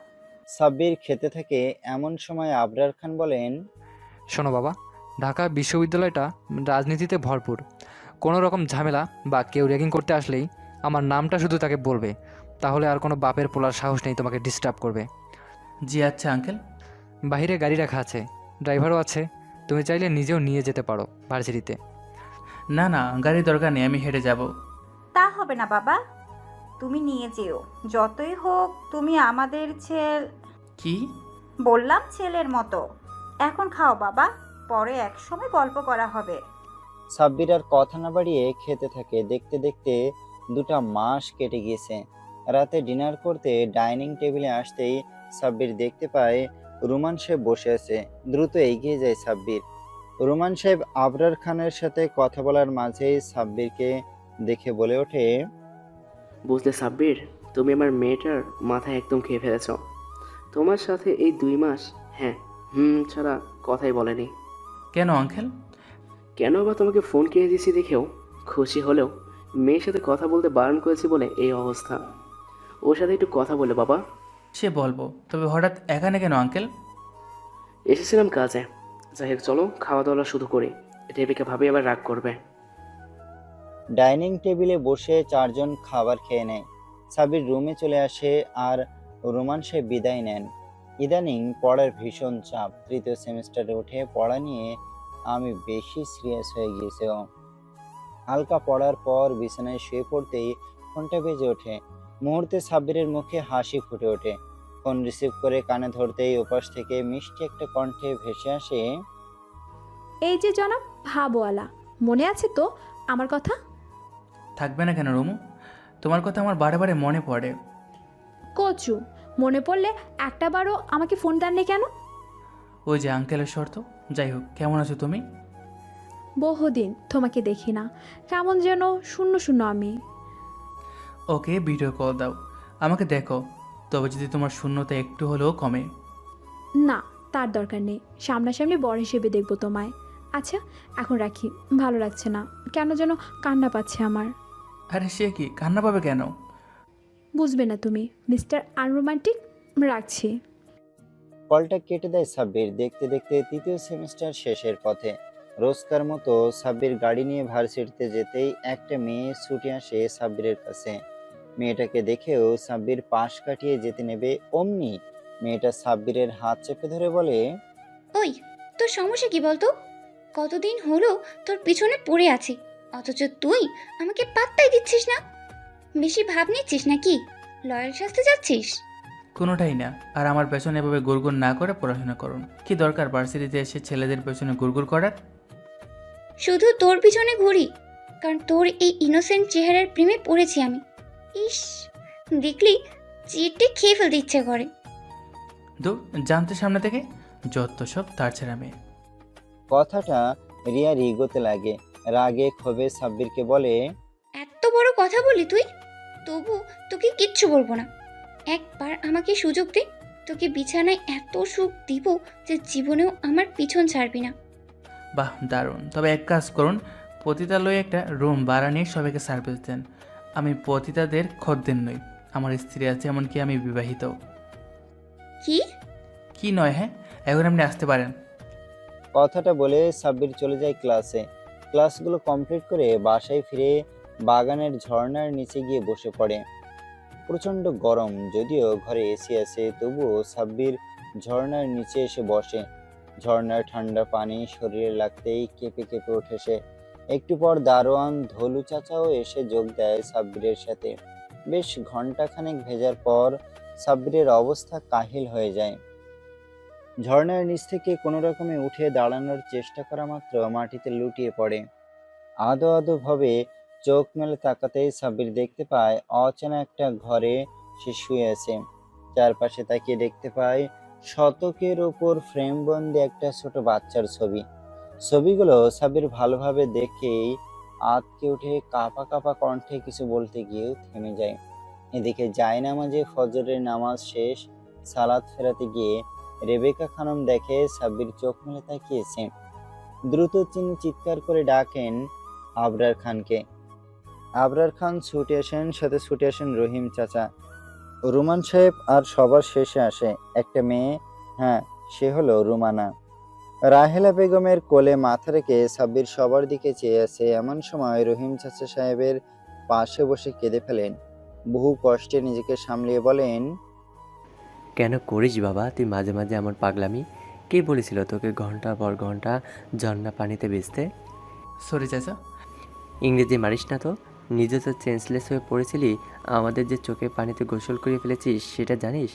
সাব্বির খেতে থাকে এমন সময় আবরার খান বলেন, শোনো বাবা, ঢাকা বিশ্ববিদ্যালয়টা রাজনীতিতে ভরপুর। কোনো রকম ঝামেলা বা কেউ র্যাগিং করতে আসলেই আমার নামটা শুধু তাকে বলবে, তাহলে আর কোনো বাপের পোলার সাহস নেই তোমাকে ডিস্টার্ব করবে। জি আচ্ছা আঙ্কেল। বাইরে গাড়ি রাখা আছে, ড্রাইভারও আছে, তুমি চাইলে নিজেও নিয়ে যেতে পারো ভার্সিটিতে। না না, গাড়ি দরকার নেই, আমি হেঁটে যাব। তা হবে না বাবা, তুমি নিয়ে যেও। যতই হোক তুমি আমাদের কি? বললাম ছেলের মতো। এখন খাও বাবা, পরে একসময় গল্প করা হবে। সাব্বির আর কথা না বাড়িয়ে খেতে থাকে। দেখতে দেখতে 2টা মাস কেটে গিয়েছে। রাতে ডিনার করতে ডাইনিং টেবিলে আসতেই সাব্বির দেখতে পায় রুমান সাহেব বসে আছে। দ্রুত এগিয়ে যায় সাব্বির। রুমান সাহেব আবরার খানের সাথে কথা বলার মাঝেই সাব্বিরকে দেখে বলে ওঠে, বুঝলে সাব্বির, তুমি আমার মেয়েটার মাথায় একদম খেয়ে ফেলেছ। তোমার সাথে এই 2 মাস হ্যাঁ ছাড়া কথাই বলেনি। কেন আঙ্কেল? কেন বা তোমাকে ফোন কিনে দিয়েছি দেখেও খুশি হলেও মেয়ের সাথে কথা বলতে বারণ করেছি বলে এই অবস্থা। ওর সাথে একটু কথা বলে বাবা। সে বলবো, তবে হঠাৎ এখানে কেন আঙ্কেল? এসেছিলাম কাজে। যাই হোক, চলো খাওয়া দাওয়া শুধু করি, রেবেকা ভাবি আবার রাগ করবে। ডাইনিং টেবিলে বসে 4 জন খাবার খেয়ে নেয়। সাব্বির রুমে চলে আসে আর রোমান সাহেব বিদায় নেন। ইদানিং পড়ার ভীষণ চাপ। 3য় সেমিস্টারে উঠে পড়া নিয়ে আমি বেশি সিরিয়াস হয়ে গিয়েছে। হালকা পড়ার পর বিছানায় শুয়ে পড়তেই ফোনটা বেজে ওঠে। মুহূর্তে সাব্বিরের মুখে হাসি ফুটে ওঠে। ফোন রিসিভ করে কানে ধরতেই ওপাশ থেকে মিষ্টি একটা কণ্ঠে ভেসে আসে, এই যে জনাব ভাবওয়ালা, মনে আছে তো আমার কথা? থাকবে না কেন রুমু, তোমার কথা আমার বারে বারে মনে পড়ে। কচু, মনে পড়লে একটাবারও আমাকে ফোন দেননি কেন? ওই যে আঙ্কেলের শর্ত। যাই হোক, কেমন আছো তুমি? বহুদিন তোমাকে দেখি না, কেমন যেন শূন্য শূন্য আমি। ওকে, ভিডিও কল দাও, আমাকে দেখো, তবে যদি তোমার শূন্যতা একটু হলেও কমে। না, তার দরকার নেই, সামনাসামনি বর হিসেবে দেখবো তোমায়। আচ্ছা এখন রাখি, ভালো লাগছে না, কেন যেন কান্না পাচ্ছে আমার। আরে সে কি, কান্না পাবে কেন? বুঝবে না তুমি, মিস্টার আনরোমান্টিক। রাখছি। কলটা কেটে দেয় সাব্বির। দেখতে দেখতে 3য় সেমিস্টার শেষের পথে। রোজকার মতো সাব্বির গাড়ি নিয়ে ভার্সিটিতে যেতেই একটা মেয়ে ছুটে আসে সাব্বিরের কাছে। মেয়েটাকে দেখেও সাব্বির পাশ কাটিয়ে যেতে নেবে, অমনি মেয়েটা সাব্বিরের হাত চেপে ধরে বলে, ওই, তোর সমস্যা কি বলতো? কতদিন হলো তোর পিছনে পড়ে আছি, অথচ তুই আমাকে পাত্তাই দিচ্ছিস না। বেশি ভাব নিচ্ছিস নাকি? লয়াল সাজতে যাচ্ছিস? কোনোটাই না। আর আমার পেছনে এভাবে গুড়গুড় না করে পড়াশোনা করুন। কি দরকার ভার্সিটিতে এসে ছেলেদের পেছনে গুড়গুড় করার? শুধু তোর পিছনে ঘুরি কারণ তোর এই ইনোসেন্ট চেহারার প্রেমে পড়েছি আমি। ইস, দেখলি চেটে খেয়ে ফেলতে ইচ্ছে করে। দূর জানতে সামনে থেকে, যত সব তার ছেড়া মেয়ে। কথাটা রিয়ার ইগোতে লাগে। রাগে ক্ষোভে সাব্বিরকে বলে, এত বড় কথা বলি তুই, তবু তোকে কিচ্ছু বলবো না। একবার আমাকে সুযোগ দে, তোকে বিছানায় এত সুখ দিব যে জীবনেও আমার পিছন ছাড়বি না। বাহ দারুণ। তবে এক কাজ করুন, পতিতালয়ে একটা রুম ভাড়া নিয়ে সবাইকে সার্ভিস দেন। আমি পতিতাদের খদ্দের নই, আমার স্ত্রী আছে, এমনকি আমি বিবাহিত। কি কি নয়? হ্যাঁ, এখন আপনি আসতে পারেন। কথাটা বলে সাব্বির চলে যায় ক্লাসে। ক্লাসগুলো কমপ্লিট করে বাসায় ফিরে বাগানের ঝর্ণার নিচে গিয়ে বসে পড়ে। প্রচণ্ড গরম, যদিও ঘরে এসি আছে, তবুও সাব্বির ঝর্ণার নিচে এসে বসে। ঝর্ণার ঠান্ডা পানি শরীরে লাগতেই কেঁপে কেঁপে ওঠে সে। একটু পর দারোয়ান ধলু চাচাও এসে যোগ দেয় সাব্বিরের সাথে। বেশ ঘন্টাখানেক ভেজার পর সাব্বিরের অবস্থা কাহিল হয়ে যায়। ঝর্ণার নিচ থেকে কোনো রকমে উঠে দাঁড়ানোর চেষ্টা করা মাত্র মাটিতে লুটিয়ে পড়ে। আদো আদো ভাবে চোখ মেলে তাকাতেই সাব্বির দেখতে পায় অচেনা একটা ঘরে সে শুয়ে আছে। চারপাশে তাকিয়ে দেখতে পায় শতকের ওপর ফ্রেমবন্দি একটা ছোট বাচ্চার ছবি। ছবিগুলো সাব্বির ভালোভাবে দেখেই আঁতকে উঠে কাঁপা কাঁপা কণ্ঠে কিছু বলতে গিয়েও থেমে যায়। এদিকে জায়নামাজে ফজরের নামাজ শেষ, সালাত ফেরাতে গিয়ে রেবেকা খানম দেখে সাব্বির চোখ মেলে তাকিয়েছে। দ্রুত তিনি চিৎকার করে ডাকেন, আবরার খানকে। আবরার খান ছুটে আসেন, সাথে ছুটে আসেন রহিম চাচা, রুমান সাহেব, আর সবার শেষে আসে একটা মেয়ে। হ্যাঁ, সে হলো রুমানা। রাহেলা বেগমের কোলে মাথা রেখে সাব্বির সবার দিকে চেয়ে আছে। এমন সময় রহিম চাচা সাহেবের পাশে বসে কেঁদে ফেলেন। বহু কষ্টে নিজেকে সামলিয়ে বলেন, কেন করিস বাবা তুই মাঝে মাঝে এমন পাগলামি? কে বলেছিল তোকে ঘন্টা পর ঘন্টা ঝর্ণা পানিতে ভিজতে? সরি চাচা। ইংরেজি মারিস না তো। নিজে তো চেঞ্জলেস হয়ে পড়েছিলি, আমাদের যে চোখে পানিতে গোসল করে ফেলেছিস সেটা জানিস?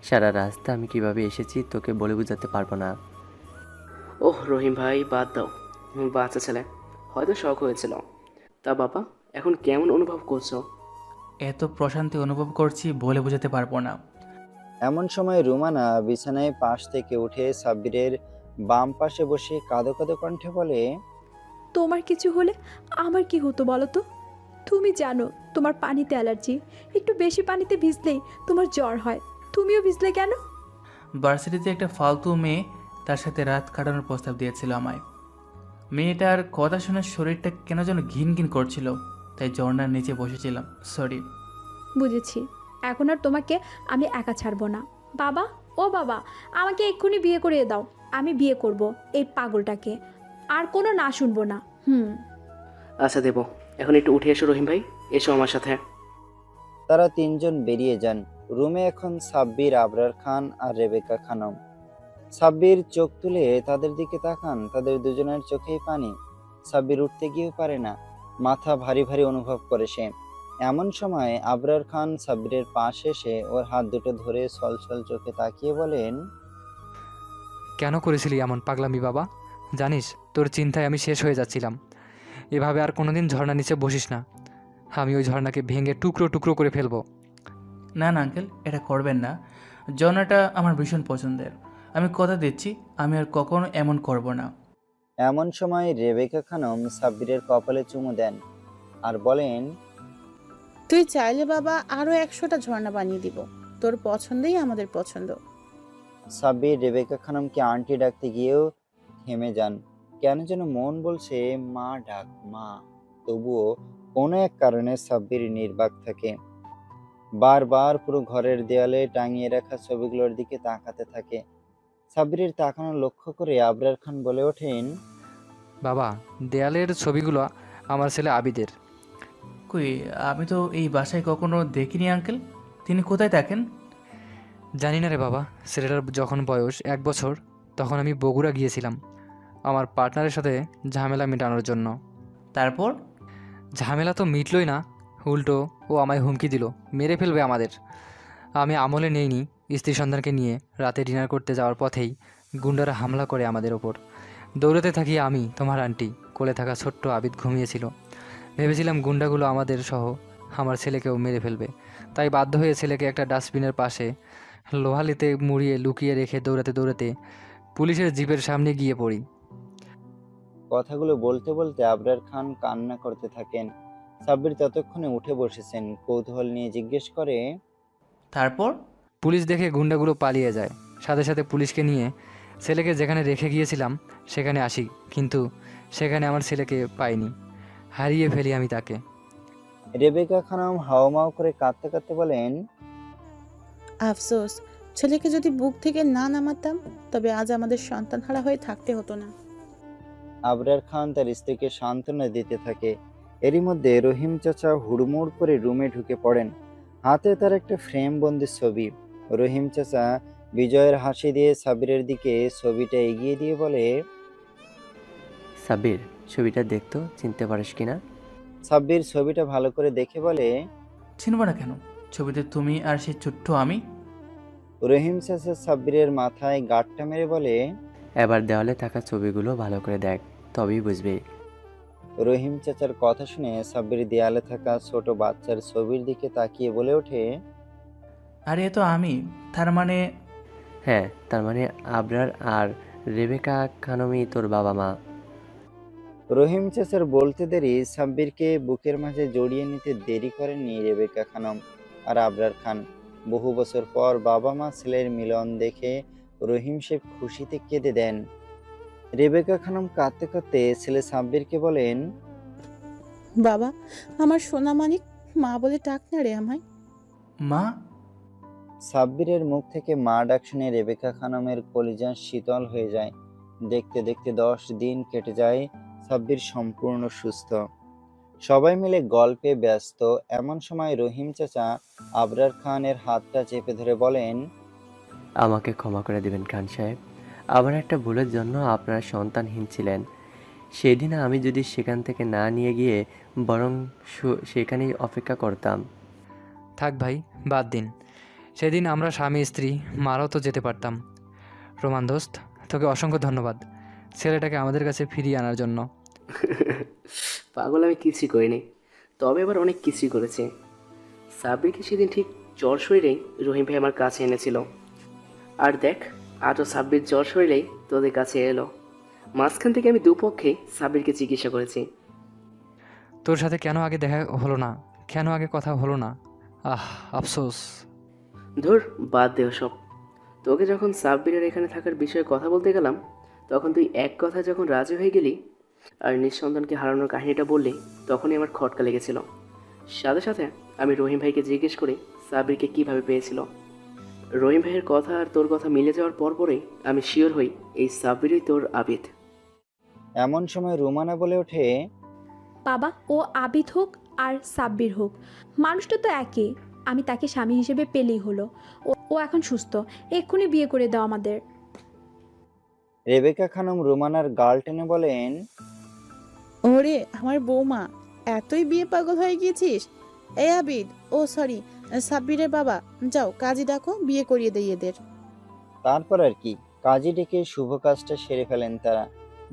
সারা রাস্তা আমি কিভাবে এসেছি তোকে বলে বোঝাতে পারবো না। ওহ রহিম ভাই, বাদ দাও। বাচ্চা ছেলে, হয়তো শখ হয়েছিল। তা বাবা, এখন কেমন অনুভব করছো? এত প্রশান্তি অনুভব করছি বলে বোঝাতে পারবো না। এমন সময় রুমানা বিছানায় পাশ থেকে উঠে সাব্বিরের বাম পাশে বসে কাঁদো কাঁদো কণ্ঠে বলে, তোমার কিছু হলে আমার কি হতো বলো তো? তুমি জানো তোমার পানিতে অ্যালার্জি, একটু বেশি পানিতে ভিজলেই তোমার জ্বর হয়। তুমিও ভিজলে কেন? ভার্সিটিতে একটা ফালতু মেয়ে তার সাথে রাত কাটানোর প্রস্তাব দিয়েছিল আমায়। মেয়েটার কথা শুনে শরীরটা কেন যেন ঘিন ঘিন করছিল, তাই ঝর্ণার নিচে বসেছিলাম। সরি। বুঝেছি, এখন আর তোমাকে আমি একা ছাড়বো না। বাবা, ও বাবা, আমাকে এক্ষুনি বিয়ে করিয়ে দাও। আমি বিয়ে করব এই পাগলটাকে, আর কোনো না শুনবো না। আচ্ছা দেবো, এখন একটু উঠে এসো রহিম ভাই, এসো আমার সাথে। তারা তিনজন বেরিয়ে যান। রুমে এখন সাব্বির, আবরার খান আর রেবেকা খানম। সাব্বির চোখ তুলে তাদের দিকে তাকান, তাদের দুজনের চোখেই পানি। সাব্বির উঠতে গিয়েও পারে না, মাথা ভারী ভারী অনুভব করে সে। এমন সময় আবরার খান সাব্বিরের পাশে এসে ওর হাত দুটো ধরে ছলছল চোখে তাকিয়ে বলেন, কেন করেছিলি এমন পাগলামি বাবা? জানিস তোর চিন্তায় আমি শেষ হয়ে যাচ্ছিলাম। এভাবে আর কোনোদিন ঝর্ণা নিচে বসিস না। আমি ওই ঝর্ণাকে ভেঙে টুকরো টুকরো করে ফেলবো। না না আঙ্কেল, এটা করবেন না। ঝর্ণাটা আমার ভীষণ পছন্দের। আমি কথা দিচ্ছি আমি আর কখনো এমন করব না। এমন সময় রেবেকা খানম সাব্বিরের কপালে চুমু দেন আর বলেন, তুই চাইলে বাবা আরো 100টা ঝর্ণা বানিয়ে দিব, তোর পছন্দেই আমাদের পছন্দ। সাব্বির রেবেকা খানমকে আন্টি ডাকতে গিয়েও থেমে যান। কেন যেন মন বলছে মা ডাক, মা। তবুও কোনো এক কারণে সাব্বির নির্বাক থাকে। বারবার পুরো ঘরের দেয়ালে টাঙিয়ে রাখা ছবিগুলোর দিকে তাকাতে থাকে। সাব্বিরের তাকানো লক্ষ্য করে আবরার খান বলে ওঠেন, বাবা, দেয়ালের ছবিগুলো আমার ছেলে আবিদের। কই, আমি তো এই বাসায় কখনো দেখিনি আঙ্কেল। তিনি কোথায় থাকেন? জানি না রে বাবা। ছেলেটার যখন বয়স 1 বছর তখন আমি বগুড়া গিয়েছিলাম আমার পার্টনারের সাথে ঝামেলা মেটানোর জন্য। তারপর? ঝামেলা তো মিটলই না, উল্টো ও আমায় হুমকি দিল, মেরে ফেলবে আমাদের। আমি আমলে নেইনি। স্ত্রী সন্তানকে নিয়ে রাতে ডিনার করতে যাওয়ার পথেই গুন্ডারা হামলা করে আমাদের ওপর। দৌড়াতে থাকি আমি, তোমার আন্টি, কোলে থাকা ছোট্ট আবিদ ঘুমিয়েছিল। ভেবেছিলাম গুন্ডাগুলো আমাদের সহ আমার ছেলেকেও মেরে ফেলবে, তাই বাধ্য হয়ে ছেলেকে একটা ডাস্টবিনের পাশে লোহালিতে মুড়িয়ে লুকিয়ে রেখে দৌড়াতে দৌড়াতে পুলিশের জিপের সামনে গিয়ে পড়ি। কথাগুলো বলতে বলতে আবরার খান কান্না করতে থাকেন। সাব্বির ততক্ষণে উঠে বসেছেন, কৌতূহল নিয়ে জিজ্ঞেস করে, তারপর? পুলিশ দেখে গুন্ডাগুলো পালিয়ে যায়। সাথে সাথে পুলিশকে নিয়ে ছেলেকে যেখানে রেখে গিয়েছিলাম সেখানে আসি, কিন্তু সেখানে আমার ছেলেকে পাইনি। হারিয়ে ফেলি আমি তাকে। রেবেকা খানম হাওমাও করে কাঁদতে কাঁদতে বলেন, আফসোস, ছেলেকে যদি বুক থেকে না নামাতাম তবে আজ আমাদের সন্তানহারা হয়ে থাকতে হতো না। আবরার খান তার স্ত্রীকে সান্ত্বনা দিতে থাকে। এরই মধ্যে রহিম চাচা হুড়মুড় করে রুমে ঢুকে পড়েন। হাতে তার একটা ফ্রেম বন্দি ছবি। রহিম চাচা বিজয়ের হাসি দিয়ে সাব্বিরের দিকে ছবিটা এগিয়ে দিয়ে বলে, সাব্বির, ছবিটা দেখতো, চিনতে পারিস কিনা? সাব্বির ছবিটা ভালো করে দেখে বলে, চিনব না কেন? ছবিতে তুমি আর সেই ছোট্ট আমি। রহিম চাচা সাব্বিরের মাথায় গাঁটটা মেরে বলে, এবার দেওয়ালে থাকা ছবিগুলো ভালো করে দেখ, তবেই বুঝবি। রহিম চাচার কথা শুনে সাব্বির দেয়ালে থাকা ছোট বাচ্চার ছবির দিকে তাকিয়ে বলে ওঠে, আরে এ তো আমি। তার মানে? হ্যাঁ, তার মানে আবরার আর রেবেকা খানমই তোর বাবা মা। রহিম চাচার বলতে দেরি সাব্বিরকে বুকের মাঝে জড়িয়ে নিতে দেরি করেননি রেবেকা খানম আর আবরার খান। বহু বছর পর বাবা মা ছেলের মিলন দেখে রহিম সাহেব খুশিতে কেঁদে দেন। রেবেকা খানম কাঁদতে কাঁদতে ছেলে সাব্বিরকে বলেন, বাবা, আমার সোনা মানিক, মা বলে ডাক না রে আমায়। মা? সাব্বিরের মুখ থেকে মা ডাক শুনে রেবেকা খানমের কলিজা শীতল হয়ে যায়। দেখতে দেখতে 10 দিন কেটে যায়। সাব্বির সম্পূর্ণ সুস্থ, সবাই মিলে গল্পে ব্যস্ত। এমন সময় রহিম চাচা আবরার খানের হাতটা চেপে ধরে বলেন, আমাকে ক্ষমা করে দেবেন খান সাহেব। আমার একটা ভুলের জন্য আপনারা সন্তানহীন ছিলেন। সেদিন আমি যদি সেখান থেকে না নিয়ে গিয়ে বরং সেখানেই অপেক্ষা করতাম। থাক ভাই, বাদ দিন। সেদিন আমরা স্বামী স্ত্রী মারাও তো যেতে পারতাম। রোমান দোস্ত, তোকে অসংখ্য ধন্যবাদ ছেলেটাকে আমাদের কাছে ফিরিয়ে আনার জন্য। পাগল, আমি কিছুই করিনি, তবে এবার অনেক কিছুই করেছে। সাব্বিরকে সেদিন ঠিক জ্বর শরীরেই রহিম ভাই আমার কাছে এনেছিল। আর দেখ, আজও সাব্বির জ্বর শরীরেই তোদের কাছে এলো। মাঝখান থেকে আমি দুপক্ষেই সাব্বিরকে চিকিৎসা করেছি। তোর সাথে কেন আগে দেখা হলো না, কেন আগে কথা হলো না? আফসোস। ধুর, বাদ দে সব। তোকে যখন সাব্বিরের এখানে থাকার বিষয়ে কথা বলতে গেলাম, তখন তুই এক কথা যখন রাজি হয়ে গেলি আর নিঃসন্তানকে হারানোর কাহিনীটা বললি, তখনই আমার খটকা লেগেছিল। সাথে সাথে আমি রহিম ভাইকে জিজ্ঞেস করি সাব্বিরকে কীভাবে পেয়েছিল। রহিম ভাইয়ের কথা আর তোর কথা মিলে যাওয়ার পরপরই আমি শিওর হই এই সাব্বিরই তোর আবিদ। এমন সময় রুমানা বলে ওঠে, বাবা, ও আবিদ হোক আর সাব্বির হোক, মানুষটা তো একই। আমি তাকে স্বামী হিসেবে পেলেই হলো। ও এখন সুস্থ, এক্ষুনি বিয়ে করে দাও আমাদের। রেবেকা খানম রুমানার গাল টেনে বলেন, ওরে আমার বৌমা, এতই বিয়ে পাগল হয়ে গিয়েছিস? এ আবিদ, ও সরি, সাব্বিরের বাবা, যাও কাজী ডাকো, বিয়ে করিয়ে দেই এদের। তারপর আর কি, কাজী ডেকে শুভ কাজটা সেরে ফেলেন তারা।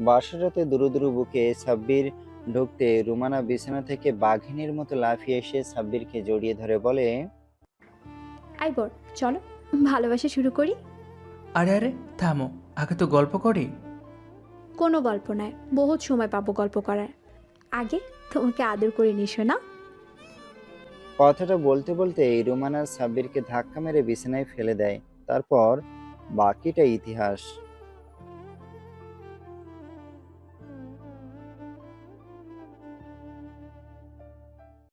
বাসরাতে দুরু দুরু বুকে সাব্বির ঢুকতে রুমানা বিছানা থেকে বাঘিনীর মতো লাফিয়ে এসে সাব্বিরকে জড়িয়ে ধরে বলে, আইবর, চলো ভালোবাসা শুরু করি। আরে আরে থামো, আগে তো গল্প করি। কোনো গল্প নয়, বহুত সময় পাবো গল্প করার। আগে তোমাকে আদর করে নিশো না। কথাটা বলতে বলতে রুমানা সাব্বিরকে ধাক্কা মেরে বিছানায় ফেলে দেয়। তারপর বাকিটা ইতিহাস।